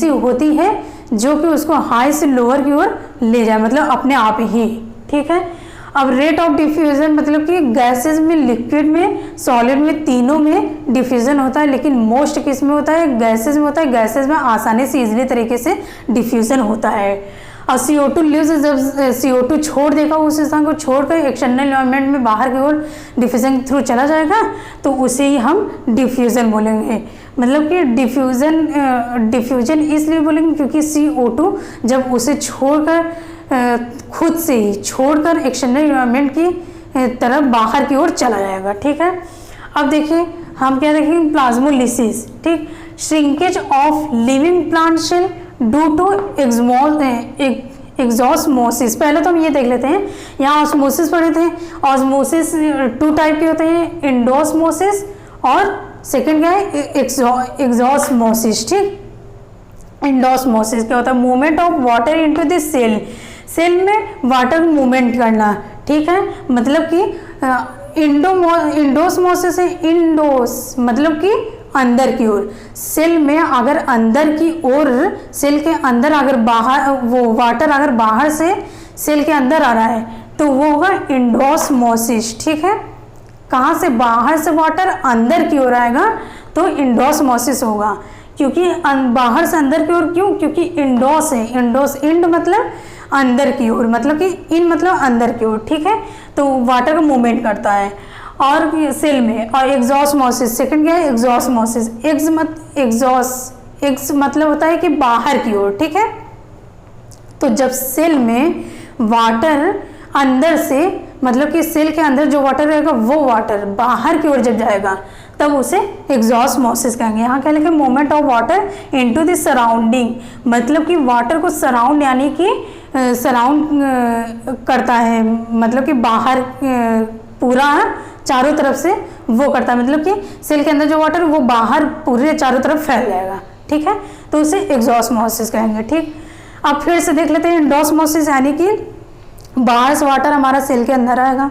होती है जो कि उसको हाई से लोअर की ओर ले जाए, मतलब अपने आप ही। ठीक है, अब रेट ऑफ डिफ्यूजन मतलब कि गैसेस में, लिक्विड में, सॉलिड में, तीनों में डिफ्यूजन होता है, लेकिन मोस्ट किस में होता है, गैसेस में होता है। गैसेस में आसानी से इजीली तरीके से डिफ्यूजन होता है। और CO2 लिव्स, जब CO2 छोड़ देगा, उस स्थान को छोड़कर एक्सटर्नल एनवायरनमेंट में बाहर की ओर डिफ्यूजन के थ्रू चला जाएगा, तो उसे ही हम डिफ्यूजन बोलेंगे। मतलब कि डिफ्यूजन इसलिए बोलेंगे क्योंकि CO2 जब उसे छोड़कर खुद से ही छोड़कर एक्सटर्नल एनवायरनमेंट की तरफ बाहर की ओर चला जाएगा। ठीक है, अब देखिए हम क्या देखेंगे, प्लाज्मोलिसिस। ठीक, shrinkage of living plant cell due to exosmosis. पहले तो हम ये देख लेते हैं, यहाँ ऑस्मोसिस पढ़े थे। ऑस्मोसिस 2 टाइप के होते हैं, एंडोस्मोसिस और सेकेंड क्या है, एक्सॉस्मोसिस। ठीक, एंडोस्मोसिस क्या होता है, movement of water into the cell, cell में वाटर मूवमेंट करना। ठीक है, मतलब कि इंडोस्मोसिस है, इंडोस मतलब कि अंदर की ओर, सेल में अगर अंदर की ओर, सेल के अंदर अगर बाहर वो वाटर अगर बाहर से सेल के अंदर आ रहा है तो वो होगा इंडोस्मोसिस। ठीक है, कहाँ से, बाहर से वाटर अंदर की ओर आएगा तो इंडोस्मोसिस होगा। क्योंकि बाहर से अंदर की ओर, क्यों, क्योंकि इंडोस है, इंडोस, इंड मतलब अंदर की ओर, मतलब कि इन मतलब अंदर की ओर। ठीक है, तो वाटर का मूवमेंट करता है और सेल में। और एक्सॉस्मोसिस सेकंड क्या है, एक्सॉस्मोसिस, एक्स मतलब होता है कि बाहर की ओर। ठीक है, तो जब सेल में वाटर अंदर से, मतलब कि सेल के अंदर जो वाटर रहेगा वो वाटर बाहर की ओर जब जाएगा तब उसे एक्सॉस्मोसिस कहेंगे। यहाँ क्या लिखे, movement of water into the surrounding, मतलब कि वाटर को सराउंड यानी कि सराउंड करता है, मतलब कि बाहर पूरा चारों तरफ से वो करता है, मतलब कि सेल के अंदर जो वाटर वो बाहर पूरे चारों तरफ फैल जाएगा। ठीक है, तो उसे एक्सॉस्मोसिस कहेंगे। ठीक, अब फिर से देख लेते हैं एंडोस्मोसिस, यानी कि बाहर से वाटर हमारा सेल के अंदर आएगा।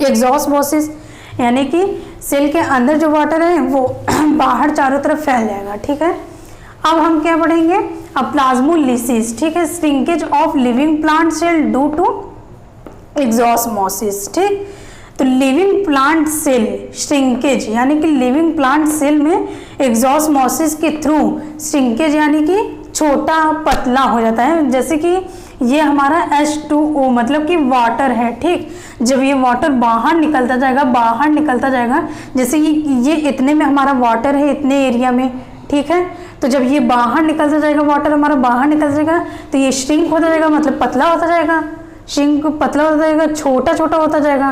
एक्सॉस्मोसिस यानी कि सेल के अंदर जो वाटर है वो बाहर चारों तरफ फैल जाएगा। ठीक है, अब हम क्या पढ़ेंगे, अब प्लाज्मोलिसिस। ठीक है, shrinkage of living plant cell due to exosmosis. ठीक, तो लिविंग प्लांट सेल श्रिंकेज यानी कि लिविंग प्लांट सेल में एक्सॉस्मोसिस के थ्रू श्रिंकेज यानी कि छोटा पतला हो जाता है। जैसे कि ये हमारा H2O मतलब कि वाटर है। ठीक, जब ये वाटर बाहर निकलता जाएगा, जैसे कि ये इतने में हमारा वाटर है, इतने एरिया में। ठीक है, तो जब ये बाहर निकलता जाएगा, वाटर हमारा बाहर निकलता जाएगा, तो ये श्रिंक होता जाएगा, मतलब पतला होता जाएगा, श्रिंक पतला होता जाएगा, छोटा छोटा होता जाएगा।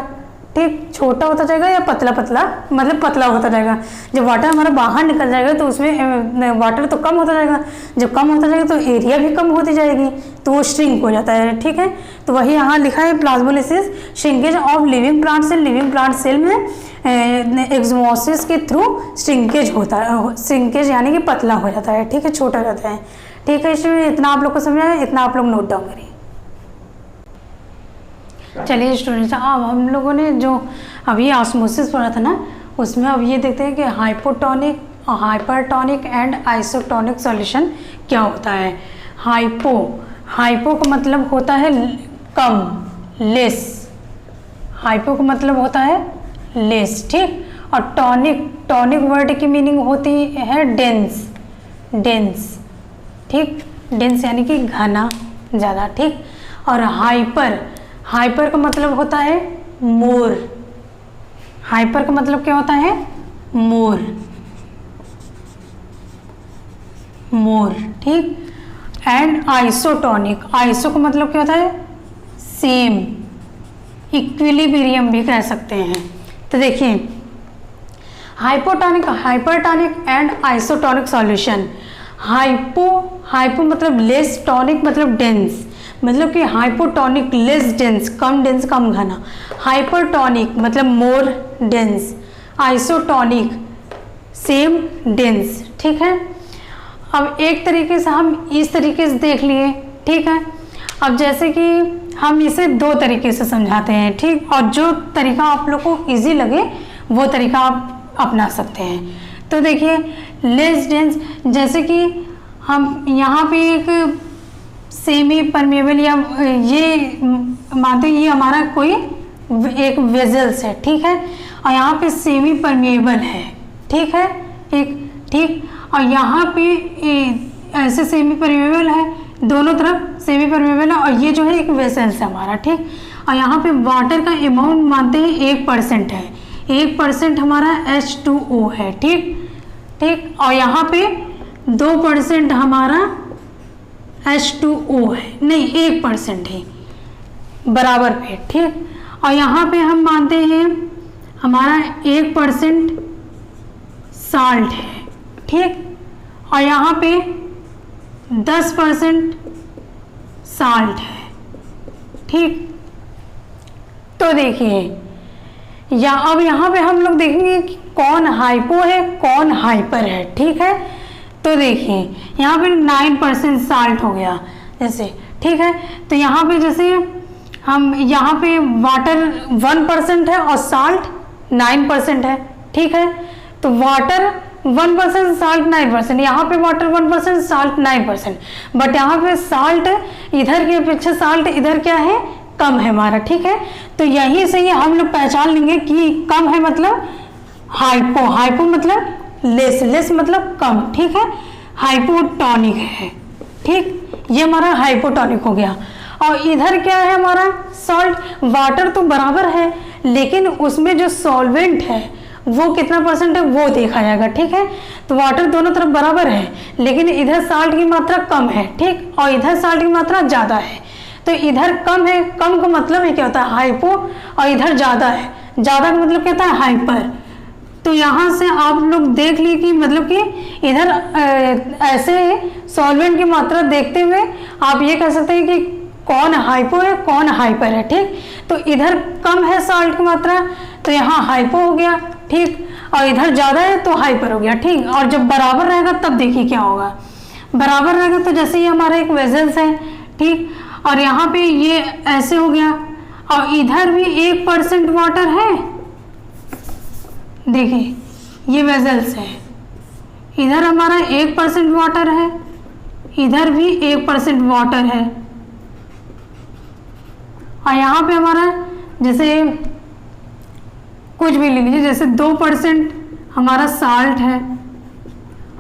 ठीक, छोटा होता जाएगा या पतला पतला, मतलब पतला होता जाएगा। जब वाटर हमारा बाहर निकल जाएगा तो उसमें वाटर तो कम होता जाएगा, जब कम होता जाएगा तो एरिया भी कम होती जाएगी, तो वो श्रिंक हो जाता है। ठीक है, तो वही यहाँ लिखा है plasmolysis, shrinkage of living plant cell, living plant cell में एक्सॉस्मोसिस के थ्रू श्रिंकेज होता है, श्रिंकेज यानी कि पतला हो जाता है। ठीक है, छोटा रहता है। ठीक है, इसमें इतना आप लोग को समझ आया, इतना आप लोग नोट डाउन करिए। चलिए स्टूडेंट्स, अब हम लोगों ने जो अभी ऑस्मोसिस पढ़ा था ना, उसमें अब ये देखते हैं कि hypotonic, hypertonic and isotonic solution क्या होता है। हाइपो का मतलब होता है कम, लेस, हाइपो का मतलब होता है लेस। ठीक, और टॉनिक वर्ड की मीनिंग होती है डेंस। ठीक, डेंस यानी कि घना, ज़्यादा। ठीक, और हाइपर का मतलब होता है मोर, हाइपर का मतलब क्या होता है, मोर। ठीक, एंड आइसोटोनिक, आइसो का मतलब क्या होता है सेम, इक्विलिब्रियम भी कह सकते हैं। तो देखिए hypotonic, hypertonic and isotonic solution. Hypo मतलब लेस, टॉनिक मतलब डेंस, मतलब कि हाइपोटोनिक लेस डेंस, कम डेंस कम घना, हाइपरटोनिक मतलब मोर डेंस, आइसोटोनिक सेम डेंस। ठीक है, अब एक तरीके से हम इस तरीके से देख लिए। ठीक है, अब जैसे कि हम इसे दो तरीके से समझाते हैं। ठीक, और जो तरीका आप लोग को इजी लगे वो तरीका आप अपना सकते हैं। तो देखिए लेस डेंस, जैसे कि हम यहाँ पे एक सेमी परमेबल या ये मानते हैं ये हमारा कोई एक वेजल्स है। ठीक है, और यहाँ पे सेमी परमेबल है। ठीक है, एक ठीक, और यहाँ पे ऐसे सेमी परमेबल है, दोनों तरफ सेमी परमेबल है, और ये जो है एक वेसल्स है हमारा। ठीक, और यहाँ पे वाटर का अमाउंट मानते हैं 1% है, 1% हमारा H2O है। ठीक ठीक, और यहाँ पे 2% हमारा H2O है, नहीं 1% है बराबर पे। ठीक, और यहाँ पे हम मानते हैं हमारा 1% साल्ट है। ठीक, और यहाँ पे 10% साल्ट है। ठीक, तो देखिए या अब यहाँ पे हम लोग देखेंगे कि कौन हाइपो है कौन हाइपर है। ठीक है, तो देखिए यहाँ पे 9% साल्ट हो गया जैसे। ठीक है, तो यहाँ पे जैसे हम यहाँ पे वाटर 1% है और साल्ट 9% है। ठीक है, तो वाटर 1% साल्ट 9%, यहाँ पे वाटर 1% साल्ट 9%, बट यहाँ पे साल्ट इधर के अपेक्षा साल्ट इधर क्या है कम है हमारा। ठीक है, तो यहीं से ही हम लोग पहचान लेंगे कि कम है मतलब हाइपो, हाइपो मतलब लेस, लेस मतलब कम। ठीक है, हाइपोटोनिक है। ठीक, ये हमारा हाइपोटोनिक हो गया। और इधर क्या है हमारा सॉल्ट, वाटर तो बराबर है लेकिन उसमें जो सॉल्वेंट है वो कितना परसेंट है वो देखा जाएगा। ठीक है, तो वाटर दोनों तरफ बराबर है लेकिन इधर साल्ट की मात्रा कम है। ठीक, और इधर साल्ट की मात्रा ज़्यादा है, तो इधर कम है, कम का मतलब ये क्या होता है हाइपो, और इधर ज़्यादा है, ज़्यादा का मतलब क्या होता है हाइपर। तो यहाँ से आप लोग देख ली कि मतलब कि इधर ऐसे सॉल्वेंट की मात्रा देखते हुए आप ये कह सकते हैं कि कौन हाइपो है कौन हाइपर है। ठीक, तो इधर कम है साल्ट की मात्रा तो यहाँ हाइपो हो गया। ठीक, और इधर ज़्यादा है तो हाइपर हो गया। ठीक, और जब बराबर रहेगा तब देखिए क्या होगा, बराबर रहेगा तो जैसे ये हमारा एक वेजल्स है। ठीक, और यहाँ पे ये ऐसे हो गया, और इधर भी 1% वाटर है। देखिए ये वेजल्स है, इधर हमारा 1% वाटर है, इधर भी 1% वाटर है, और यहाँ पे हमारा जैसे कुछ भी ले लीजिए, जैसे 2% हमारा साल्ट है,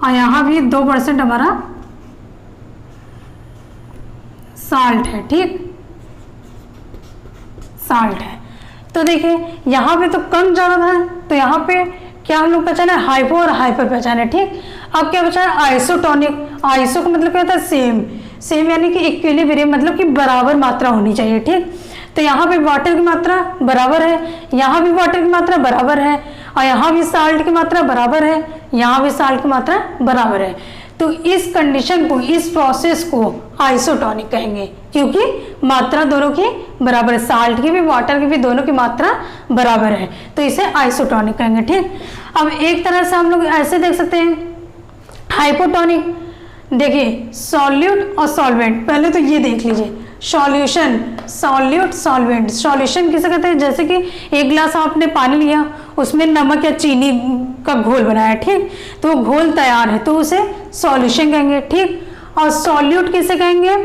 और यहाँ भी 2% हमारा साल्ट है। ठीक, साल्ट है। तो देखिए यहाँ पे तो कम ज़्यादा था, तो यहाँ पे क्या हम लोग पहचाने हाइपो और हाइपर पहचाने। ठीक, अब क्या बचा है आइसोटोनिक। आइसो का मतलब क्या होता है सेम, सेम यानी कि इक्विलिब्रियम मतलब कि बराबर मात्रा होनी चाहिए। ठीक, तो यहाँ पे वाटर की मात्रा बराबर है, यहाँ भी वाटर की मात्रा बराबर है, और यहाँ भी साल्ट की मात्रा बराबर है, यहाँ भी साल्ट की मात्रा बराबर है। तो इस कंडीशन को, इस प्रोसेस को आइसोटोनिक कहेंगे क्योंकि मात्रा दोनों की बराबर है, साल्ट की भी वाटर की भी दोनों की मात्रा बराबर है, तो इसे आइसोटोनिक कहेंगे। ठीक, अब एक तरह से हम लोग ऐसे देख सकते हैं हाइपोटोनिक। देखिए सॉल्यूट और सॉल्वेंट, पहले तो ये देख लीजिए सॉल्यूशन, सॉल्यूट, सॉल्वेंट। सॉल्यूशन किसे कहते हैं, जैसे कि एक गिलास आपने पानी लिया उसमें नमक या चीनी का घोल बनाया। ठीक, तो वो घोल तैयार है तो उसे सॉल्यूशन कहेंगे। ठीक, और सॉल्यूट किसे कहेंगे,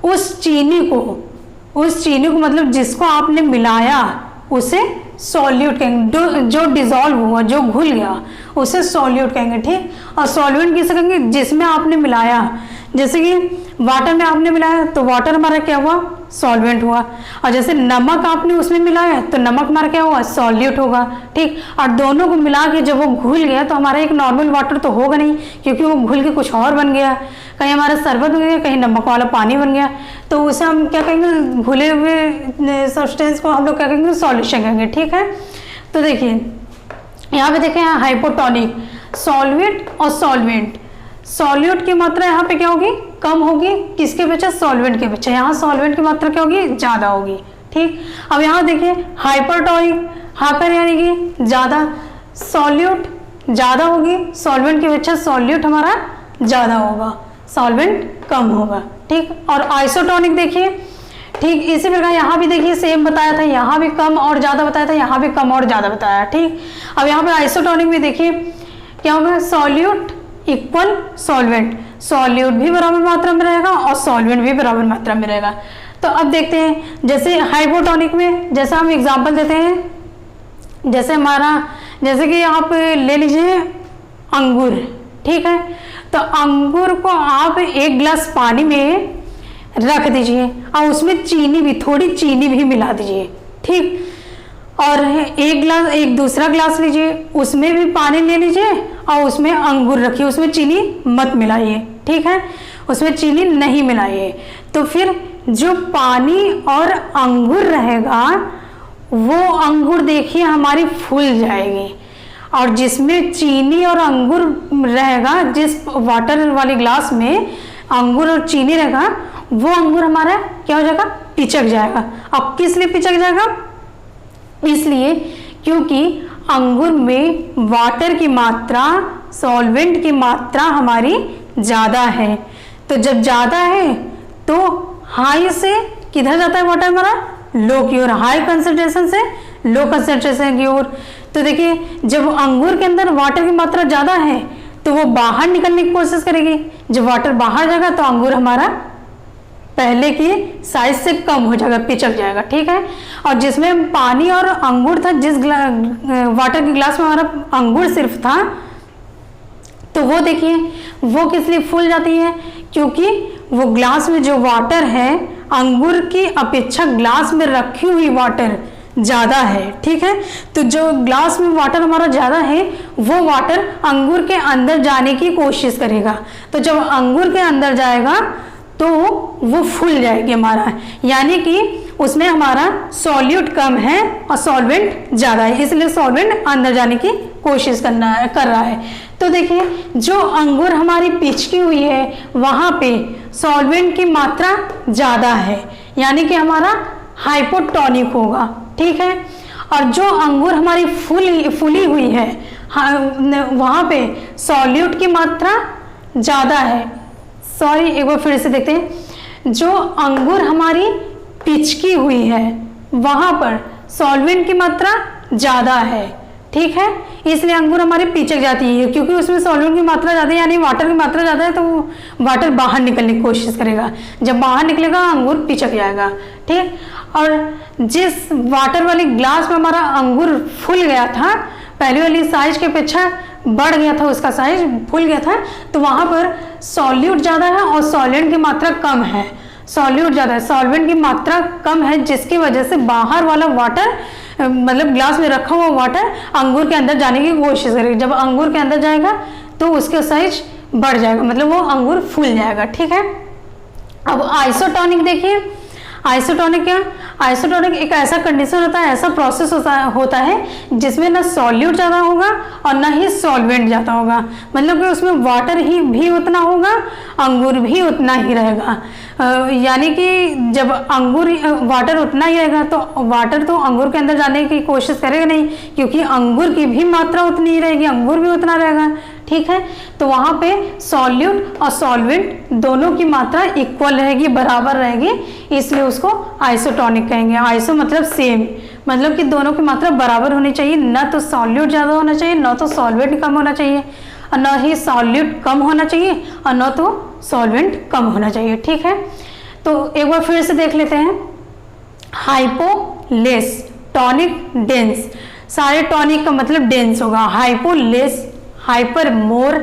उस चीनी को मतलब जिसको आपने मिलाया उसे सॉल्यूट कहेंगे, जो डिजॉल्व हुआ जो घुल गया उसे सॉल्यूट कहेंगे। ठीक, और सॉल्वेंट किसे कहेंगे, जिसमें आपने मिलाया, जैसे कि वाटर में आपने मिलाया तो वाटर हमारा क्या हुआ सॉल्वेंट हुआ, और जैसे नमक आपने उसमें मिलाया तो नमक हमारा क्या हुआ सॉल्यूट होगा। ठीक, और दोनों को मिला के जब वो घुल गया तो हमारा एक नॉर्मल वाटर तो होगा नहीं क्योंकि वो घुल के कुछ और बन गया, कहीं हमारा शरबत बन गया, कहीं नमक वाला पानी बन गया, तो उसे हम क्या कहेंगे, घुले हुए सब्सटेंस को हम लोग क्या कहेंगे, सॉल्यूशन कहेंगे। ठीक है, तो देखिए यहाँ पे देखें, हाइपोटोनिक, सॉल्वेंट और सॉल्वेंट। सॉल्यूट की मात्रा यहाँ पे क्या होगी, कम होगी, किसके अपेक्षा, सॉल्वेंट के अपेक्षा। यहाँ सॉल्वेंट की मात्रा क्या होगी, ज़्यादा होगी। ठीक, अब यहाँ देखिए हाइपरटोनिक, हाइपर यानी कि ज़्यादा, सॉल्यूट ज़्यादा होगी, सॉल्वेंट की अपेक्षा सॉल्यूट हमारा ज़्यादा होगा, सॉल्वेंट कम होगा। ठीक, और आइसोटोनिक देखिए, ठीक इसी प्रकार यहाँ भी देखिए सेम बताया था, यहाँ भी कम और ज़्यादा बताया था, यहाँ भी कम और ज़्यादा बताया। ठीक, अब यहाँ पे आइसोटोनिक में देखिए क्या होगा, सॉल्यूट इक्वल सॉल्वेंट, सॉल्यूट भी बराबर मात्रा में रहेगा और सॉल्वेंट भी बराबर मात्रा में रहेगा। तो अब देखते हैं, जैसे हाइपोटोनिक में जैसा हम एग्जांपल देते हैं, जैसे कि आप ले लीजिए अंगूर। ठीक है, तो अंगूर को आप एक गिलास पानी में रख दीजिए और उसमें चीनी भी, थोड़ी चीनी भी मिला दीजिए। ठीक, और एक दूसरा गिलास लीजिए, उसमें भी पानी ले लीजिए और उसमें अंगूर रखिए, उसमें चीनी मत मिलाइए। ठीक है, उसमें चीनी नहीं मिलाइए, तो फिर जो पानी और अंगूर रहेगा वो अंगूर देखिए हमारी फूल जाएगी, और जिसमें चीनी और अंगूर रहेगा, जिस वाटर वाले ग्लास में अंगूर और चीनी रहेगा, वो अंगूर हमारा क्या हो जाएगा, पिचक जाएगा। अब किस लिए पिचक जाएगा, इसलिए क्योंकि अंगूर में वाटर की मात्रा, सॉल्वेंट की मात्रा हमारी ज़्यादा है। तो जब ज़्यादा है तो हाई से किधर जाता है वाटर हमारा, लो की ओर, हाई कंसंट्रेशन से लो कंसंट्रेशन की ओर। तो देखिए जब अंगूर के अंदर वाटर की मात्रा ज़्यादा है तो वो बाहर निकलने की कोशिश करेगी, जब वाटर बाहर जाएगा तो अंगूर हमारा पहले की साइज से कम हो जाएगा, पिचक जाएगा। ठीक है, और जिसमें पानी और अंगूर था, जिस वाटर के गिलास में हमारा अंगूर सिर्फ था, तो वो देखिए वो किस लिए फूल जाती है, क्योंकि वो ग्लास में जो वाटर है अंगूर की अपेक्षा ग्लास में रखी हुई वाटर ज़्यादा है। ठीक है, तो जो ग्लास में वाटर हमारा ज़्यादा है वो वाटर अंगूर के अंदर जाने की कोशिश करेगा, तो जब अंगूर के अंदर जाएगा तो वो फूल जाएगी हमारा, यानी कि उसमें हमारा सॉल्यूट कम है और सॉल्वेंट ज़्यादा है, इसलिए सॉल्वेंट अंदर जाने की कोशिश कर रहा है। तो देखिए जो अंगूर हमारी पिचकी हुई है वहाँ पे सॉल्वेंट की मात्रा ज़्यादा है, यानी कि हमारा हाइपोटोनिक होगा। ठीक है, और जो अंगूर हमारी फूली हुई है वहाँ पे सॉल्यूट की मात्रा ज़्यादा है। सॉरी, एक बार फिर से देखते हैं, जो अंगूर हमारी पिचकी हुई है वहाँ पर सॉल्वेंट की मात्रा ज़्यादा है। ठीक है, इसलिए अंगूर हमारी पिचक जाती है, क्योंकि उसमें सॉल्वेंट की मात्रा ज़्यादा है, यानी वाटर की मात्रा ज़्यादा है, तो वो वाटर बाहर निकलने की कोशिश करेगा, जब बाहर निकलेगा अंगूर पिचक जाएगा। ठीक, और जिस वाटर वाली ग्लास में हमारा अंगूर फूल गया था, पहले वाली साइज की अपेक्षा बढ़ गया था, उसका साइज फूल गया था, तो वहाँ पर सॉल्यूट ज़्यादा है और सॉल्वेंट की मात्रा कम है। सॉल्यूट ज़्यादा है, सॉल्वेंट की मात्रा कम है, जिसकी वजह से बाहर वाला वाटर, मतलब ग्लास में रखा हुआ वाटर अंगूर के अंदर जाने की कोशिश करेगी, जब अंगूर के अंदर जाएगा तो उसका साइज बढ़ जाएगा, मतलब वो अंगूर फूल जाएगा। ठीक है, अब आइसोटोनिक देखिए, आइसोटोनिक क्या, आइसोटोनिक एक ऐसा कंडीशन होता है, ऐसा प्रोसेस होता है जिसमें ना सॉल्यूट ज़्यादा होगा और ना ही सॉल्वेंट ज़्यादा होगा, मतलब कि उसमें वाटर ही भी उतना होगा, अंगूर भी उतना ही रहेगा। यानी कि जब अंगूर वाटर उतना ही रहेगा तो वाटर तो अंगूर के अंदर जाने की कोशिश करेगा नहीं, क्योंकि अंगूर की भी मात्रा उतनी ही रहेगी, अंगूर भी उतना रहेगा। ठीक है, तो वहाँ पे सॉल्यूट और सॉल्वेंट दोनों की मात्रा इक्वल रहेगी, बराबर रहेगी, इसलिए उसको आइसोटोनिक कहेंगे। आइसो मतलब सेम, मतलब कि दोनों की मात्रा बराबर होनी चाहिए, ना तो सॉल्यूट ज़्यादा होना चाहिए, ना तो सॉल्वेंट कम होना चाहिए, और ना ही सॉल्यूट कम होना चाहिए और ना तो सॉल्वेंट कम होना चाहिए। ठीक है, तो एक बार फिर से देख लेते हैं, हाइपो लेस, टॉनिक डेंस, सारे टॉनिक का मतलब डेंस होगा, हाइपो लेस, हाइपर मोर,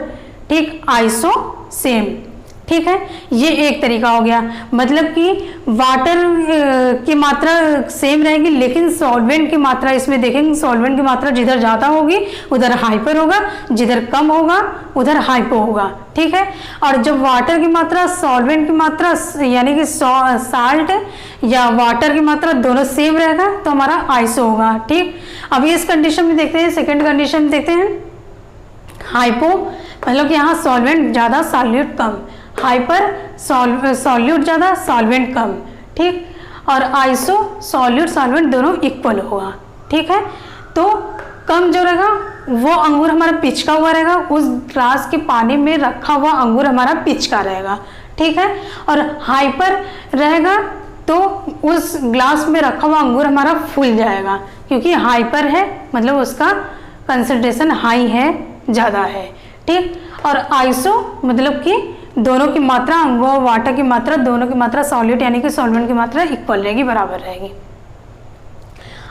ठीक, आइसो सेम। ठीक है, ये एक तरीका हो गया, मतलब कि वाटर की मात्रा सेम रहेगी लेकिन सॉल्वेंट की मात्रा, इसमें देखेंगे सॉल्वेंट की मात्रा जिधर ज़्यादा होगी उधर हाइपर होगा, जिधर कम होगा उधर हाइपो होगा। ठीक है, और जब वाटर की मात्रा सॉल्वेंट की मात्रा यानी कि साल्ट या वाटर की मात्रा दोनों सेम रहेगा तो हमारा आइसो होगा। ठीक, अभी इस कंडीशन में देखते हैं, सेकेंड कंडीशन में देखते हैं हाइपो, मतलब कि यहाँ सॉल्वेंट ज़्यादा सॉल्यूट कम, हाइपर सॉल्यूट ज़्यादा सॉल्वेंट कम। ठीक, और आइसो सॉल्यूट सॉल्वेंट दोनों इक्वल होगा। ठीक है, तो कम जो रहेगा वो अंगूर हमारा पिचका हुआ रहेगा, उस ग्लास के पानी में रखा हुआ अंगूर हमारा पिचका रहेगा। ठीक है, और हाइपर रहेगा तो उस ग्लास में रखा हुआ अंगूर हमारा फूल जाएगा, क्योंकि हाइपर है मतलब उसका कंसंट्रेशन हाई है, ज़्यादा है। ठीक, और आइसो मतलब कि दोनों की मात्रा, अंगूर वाटर की मात्रा, दोनों की मात्रा सॉल्यूट यानी कि सॉल्वेंट की मात्रा इक्वल रहेगी, बराबर रहेगी।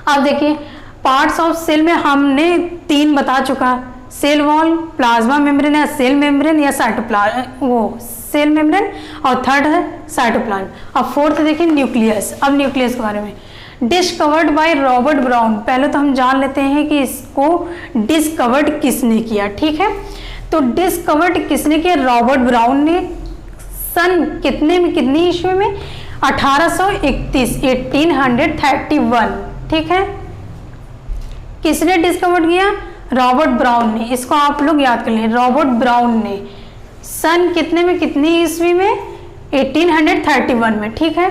अब देखिए पार्ट्स ऑफ सेल में हमने 3 बता चुका, सेल वॉल, प्लाज्मा मेम्ब्रेन या सेल मेम्ब्रेन या साइटोप्लाज्म, वो सेल मेम्ब्रेन, और थर्ड है साइटोप्लाज्म। अब फोर्थ देखिए न्यूक्लियस। अब न्यूक्लियस के बारे में, डिस्कवर्ड बाय रॉबर्ट ब्राउन। पहले तो हम जान लेते हैं कि इसको डिस्कवर्ड किसने किया। ठीक है, तो डिस्कवर्ड किसने किया? रॉबर्ट ब्राउन ने। सन कितने में, कितनी ईस्वी में? 1831, 1831। ठीक है, किसने डिस्कवर्ड किया? रॉबर्ट ब्राउन ने। इसको आप लोग याद कर लें, रॉबर्ट ब्राउन ने। सन कितने में, कितनी ईस्वी में? 1831 में। ठीक है,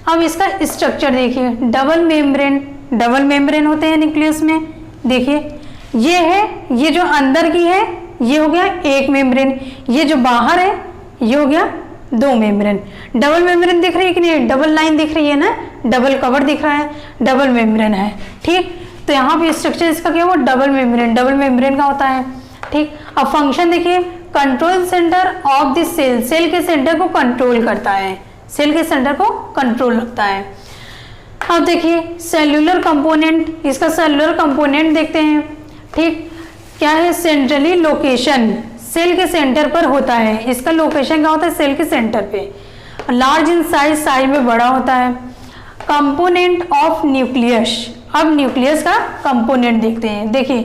अब इसका स्ट्रक्चर देखिए, डबल मेम्ब्रेन, डबल मेम्ब्रेन होते हैं न्यूक्लियस में। देखिए ये है, ये जो अंदर की है ये हो गया एक मेम्ब्रेन, ये जो बाहर है ये हो गया 2 मेम्ब्रेन। डबल मेम्ब्रेन दिख रही है कि नहीं? डबल लाइन दिख रही है ना, डबल कवर दिख रहा है, डबल मेम्ब्रेन है। ठीक, तो यहाँ पे स्ट्रक्चर इसका क्या हुआ? डबल मेम्ब्रेन, डबल मेम्ब्रेन का होता है। ठीक, अब फंक्शन देखिए, control centre of the cell, cell के सेंटर को कंट्रोल करता है, सेल के सेंटर को कंट्रोल रखता है। अब देखिए सेल्यूलर कंपोनेंट, इसका सेल्यूलर कंपोनेंट देखते हैं। ठीक, क्या है? सेंट्रली लोकेशन, सेल के सेंटर पर होता है, इसका लोकेशन क्या होता है? सेल के सेंटर पे। लार्ज इन साइज, साइज में बड़ा होता है। कंपोनेंट ऑफ न्यूक्लियस, अब न्यूक्लियस का कंपोनेंट देखते हैं। देखिए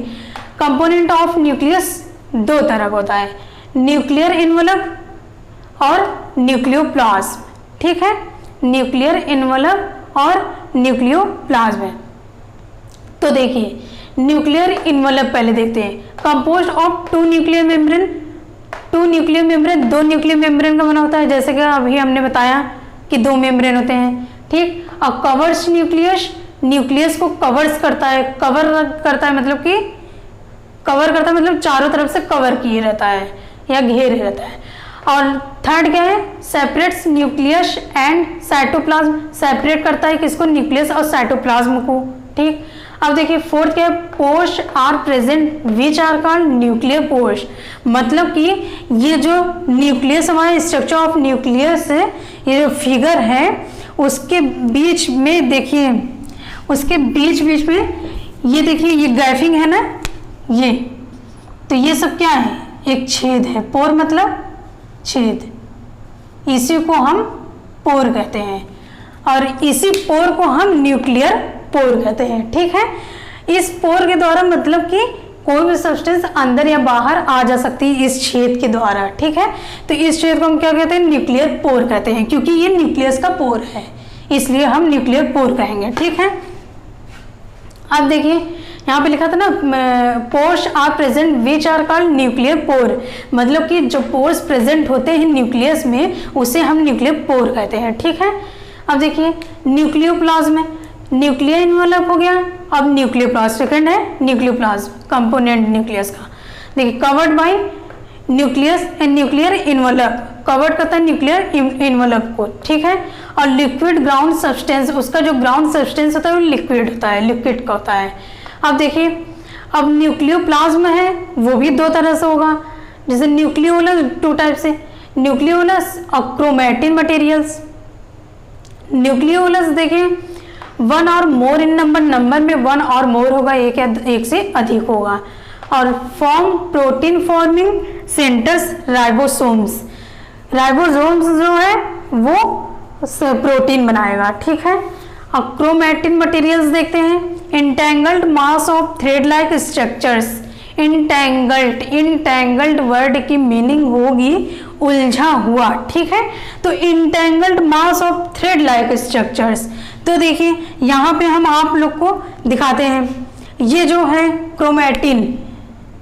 कंपोनेंट ऑफ न्यूक्लियस 2 तरह का होता है, न्यूक्लियर इन्वलप और न्यूक्लियोप्लाज्म। ठीक है, न्यूक्लियर इन्वलप और न्यूक्लियोप्लाज्म। तो देखिए न्यूक्लियर इन्वलप पहले देखते हैं, composed of 2 nuclear membrane. 2 nuclear membrane, 2 nuclear membrane का बना होता है, जैसे कि अभी हमने बताया कि 2 मेम्ब्रेन होते हैं। ठीक, अब कवर्स न्यूक्लियस, न्यूक्लियस को कवर्स करता है, कवर करता है मतलब कि कवर करता है मतलब चारों तरफ से कवर किए रहता है या घेरे रहता है। और थर्ड क्या है? Separates nucleus and cytoplasm, separate करता है किसको? न्यूक्लियस और साइटोप्लाज्म को। ठीक, अब देखिए फोर्थ क्या है? Pores are present which are called nuclear pores, मतलब कि ये जो न्यूक्लियस हमारे स्ट्रक्चर ऑफ न्यूक्लियस है, ये जो फिगर है उसके बीच में देखिए, उसके बीच बीच में ये देखिए ये गैपिंग है ना, ये तो ये सब क्या है? एक छेद है, पोर मतलब छेद, इसी को हम पोर कहते हैं और इसी पोर को हम न्यूक्लियर पोर कहते हैं। ठीक है, इस पोर के द्वारा मतलब कि कोई भी सब्सटेंस अंदर या बाहर आ जा सकती है इस छेद के द्वारा। ठीक है, तो इस छेद को हम क्या कहते हैं? न्यूक्लियर पोर कहते हैं, क्योंकि ये न्यूक्लियस का पोर है इसलिए हम न्यूक्लियर पोर कहेंगे। ठीक है, अब देखिए यहाँ पे लिखा था ना, pores are present which are called nuclear pore, मतलब कि जो पोर्स प्रेजेंट होते हैं न्यूक्लियस में उसे हम न्यूक्लियर पोर कहते हैं। ठीक है, अब देखिए न्यूक्लियोप्लाज्म, न्यूक्लियर इन्वलप हो गया, अब न्यूक्लियोप्लाज्म सेकंड है, न्यूक्लियोप्लाज्म कंपोनेंट न्यूक्लियस का। देखिए covered by nucleus and nuclear envelope, covered करता है न्यूक्लियर इन्वलप को। ठीक है, और लिक्विड ग्राउंड सब्सटेंस, उसका जो ग्राउंड सब्सटेंस होता है वो लिक्विड होता है, लिक्विड का होता है। अब देखिए अब न्यूक्लियोप्लाज्म है वो भी 2 तरह से होगा, जैसे न्यूक्लियोलस 2 टाइप से, न्यूक्लियोलस और क्रोमैटिन मटेरियल्स। न्यूक्लियोलस देखिए 1 और मोर इन नंबर, नंबर में 1 और मोर होगा, एक या एक से अधिक होगा, और form protein forming centres ribosomes, ribosomes जो है वो प्रोटीन बनाएगा, ठीक है। अब क्रोमैटिन मटेरियल्स देखते हैं। Entangled mass of thread like structures. Entangled word की मीनिंग होगी उलझा हुआ, ठीक है। तो entangled mass of thread like structures, तो देखिए यहाँ पे हम आप लोग को दिखाते हैं, ये जो है क्रोमैटिन,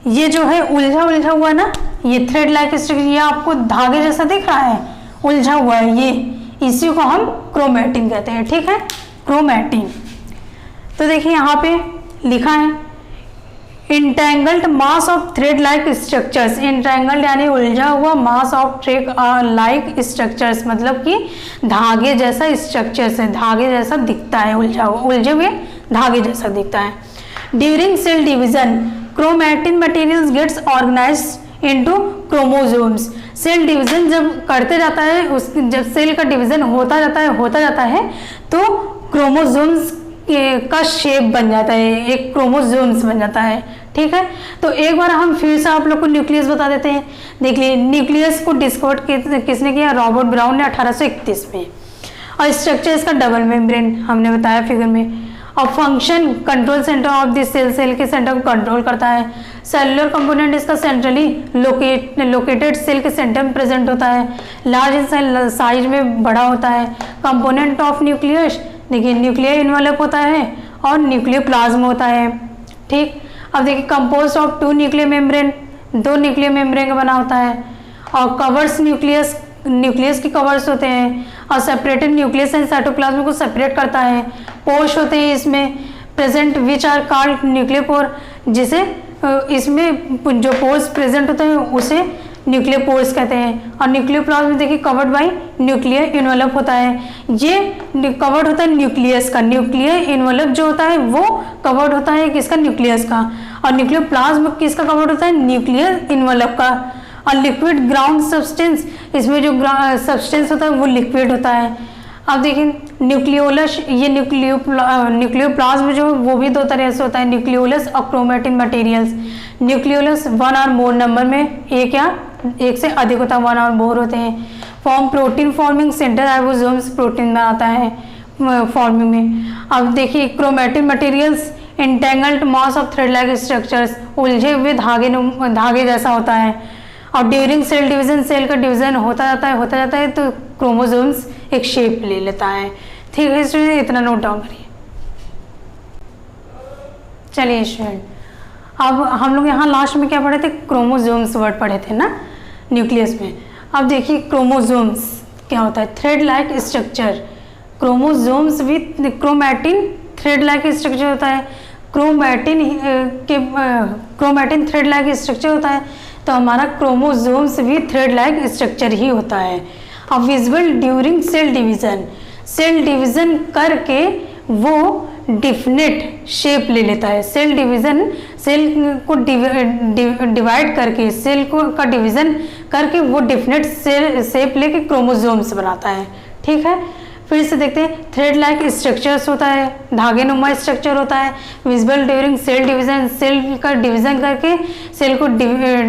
ये जो है उलझा हुआ ना, ये थ्रेड लाइक स्ट्रक्चर, ये आपको धागे जैसा दिख रहा है, उलझा हुआ है, ये इसी को हम क्रोमैटिन कहते हैं, ठीक है, क्रोमैटिन। तो देखिए यहाँ पे लिखा है entangled mass of thread like structures. Entangled यानी उलझा हुआ, mass of thread like structures मतलब कि धागे जैसा स्ट्रक्चर्स है, धागे जैसा दिखता है, उलझे हुए धागे जैसा दिखता है। During cell division chromatin materials gets organised into chromosomes. Cell division जब करते जाता है, उस जब सेल का डिवीजन होता जाता है तो क्रोमोसोम्स का शेप बन जाता है, एक क्रोमोसोम्स बन जाता है, ठीक है। तो एक बार हम फिर से आप लोग को न्यूक्लियस बता देते हैं। देखिए न्यूक्लियस को डिस्कवर किसने किया? रॉबर्ट ब्राउन ने 1831 में। और स्ट्रक्चर इसका डबल मेम्ब्रेन हमने बताया फिगर में। और function control centre of this cell, cell के सेंटर को कंट्रोल करता है। सेलुलर कंपोनेंट इसका सेंट्रली लोकेटेड सेल के सेंटर में प्रेजेंट होता है। लार्ज इन साइज में बड़ा होता है। कंपोनेंट ऑफ न्यूक्लियस, देखिए न्यूक्लियर इन्वेलप होता है और न्यूक्लियोप्लाज्म होता है, ठीक। अब देखिए compose of 2 nuclear membrane, 2 nuclear membrane का बना होता है। और कवर्स न्यूक्लियस के कवर्स होते हैं। और सेपरेटेड न्यूक्लियस एंड साइटोप्लाज्म को सेपरेट करता है। पोर्स होते हैं इसमें प्रेजेंट विच आर कॉल्ड न्यूक्लियोपोर, जिसे इसमें जो पोर्स प्रेजेंट होते हैं उसे न्यूक्लियोपोर्स कहते हैं। और न्यूक्लियोप्लाज्म देखिए कवर्ड बाय न्यूक्लियर इन्वेलप होता है, ये कवर्ड होता है न्यूक्लियस का। न्यूक्लियर इन्वेलप जो होता है वो कवर्ड होता है किसका? न्यूक्लियस का। और न्यूक्लियोप्लाज्म किसका कवर्ड होता है? न्यूक्लियर इन्वेलप का। और लिक्विड ग्राउंड सब्सटेंस, इसमें जो सब्सटेंस होता है वो लिक्विड होता है। अब देखिए न्यूक्लियोलस, ये न्यूक्लियोप्लाज्म जो वो भी 2 तरह से होता है, न्यूक्लियोलस और क्रोमैटिन मटेरियल्स। न्यूक्लियोलस 1 और मोर नंबर में, एक से अधिक होता है, 1 और मोर होते हैं। Form protein forming centre, ribosomes protein बनाता है फॉर्मिंग में। अब देखिए chromatin materials entangled mass of thread like structures, उलझे हुए धागे जैसा होता है। और ड्यूरिंग सेल डिवीजन, सेल का डिवीजन होता जाता है तो क्रोमोसोम्स एक शेप ले लेता है, ठीक है स्टूडेंट, इतना नोट डाउन करिए। चलिए स्टूडेंट, अब हम लोग यहाँ लास्ट में क्या पढ़े थे? क्रोमोसोम्स वर्ड पढ़े थे ना न्यूक्लियस में। अब देखिए क्रोमोसोम्स क्या होता है? Thread like structure. Chromosomes with chromatin thread like structure होता है। क्रोमैटिन थ्रेड लाइक स्ट्रक्चर होता है, तो हमारा क्रोमोसोम्स भी थ्रेड लाइक स्ट्रक्चर ही होता है। अब visible during cell division, cell division करके वो डिफिनेट शेप ले लेता है। सेल डिवीजन, सेल को डिवाइड करके, सेल को का डिवीजन करके वो डिफिनेट सेल शेप लेके क्रोमोसोम्स बनाता है, ठीक है। फिर से देखते हैं, थ्रेड लाइक स्ट्रक्चर्स होता है, धागे नुमा स्ट्रक्चर होता है। Visible during cell division, cell का डिवीजन करके, सेल को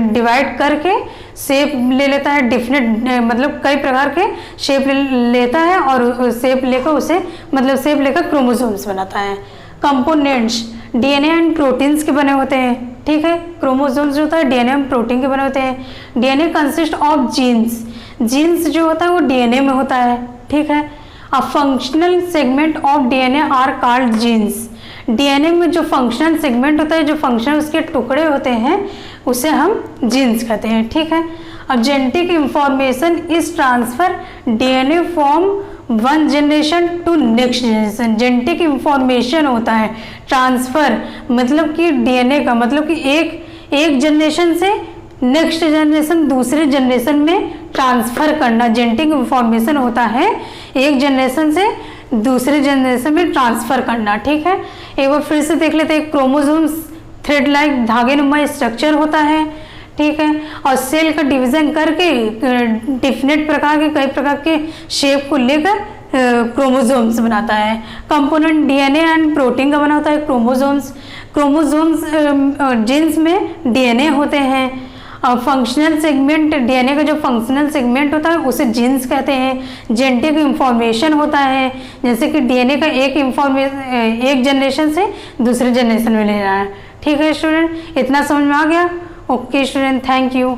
डिवाइड करके शेप ले लेता है, डिफिनेट मतलब कई प्रकार के शेप लेता है और शेप लेकर उसे मतलब शेप लेकर क्रोमोसोम्स बनाता है। कंपोनेंट्स डीएनए एंड प्रोटीन्स के बने होते हैं, ठीक है। क्रोमोसोम्स जो होता है डीएनए एंड प्रोटीन के बने होते हैं। DNA consist of genes, genes जो होता है वो डीएनए में होता है, ठीक है। A functional segment of DNA are called genes. DNA में जो फंक्शनल सेगमेंट होता है, जो फंक्शनल उसके टुकड़े होते हैं, उसे हम जीन्स कहते हैं, ठीक है। अब genetic information is transfer DNA from one generation to next generation. Genetic information होता है ट्रांसफर, मतलब कि डीएनए का मतलब कि एक जनरेशन से नेक्स्ट जनरेशन, दूसरे जनरेशन में ट्रांसफर करना। जेनेटिक इंफॉर्मेशन होता है एक जनरेशन से दूसरे जनरेशन में ट्रांसफर करना, ठीक है। एक बार फिर से देख लेते हैं, क्रोमोसोम्स थ्रेड लाइक धागे नुमा स्ट्रक्चर होता है, ठीक है। और सेल का डिवीजन करके डिफिनेट प्रकार के, कई प्रकार के शेप को लेकर क्रोमोसोम्स बनाता है। कंपोनेंट डीएनए एंड प्रोटीन का बना होता है क्रोमोसोम्स। क्रोमोसोम्स जीन्स में डीएनए होते हैं फंक्शनल सेगमेंट, डीएनए का जो फंक्शनल सेगमेंट होता है उसे जीन्स कहते हैं। जेनेटिक इंफॉर्मेशन होता है, जैसे कि डीएनए का एक जनरेशन से दूसरे जनरेशन में ले रहा है। ठीक है स्टूडेंट, इतना समझ में आ गया? Okay student, thank you.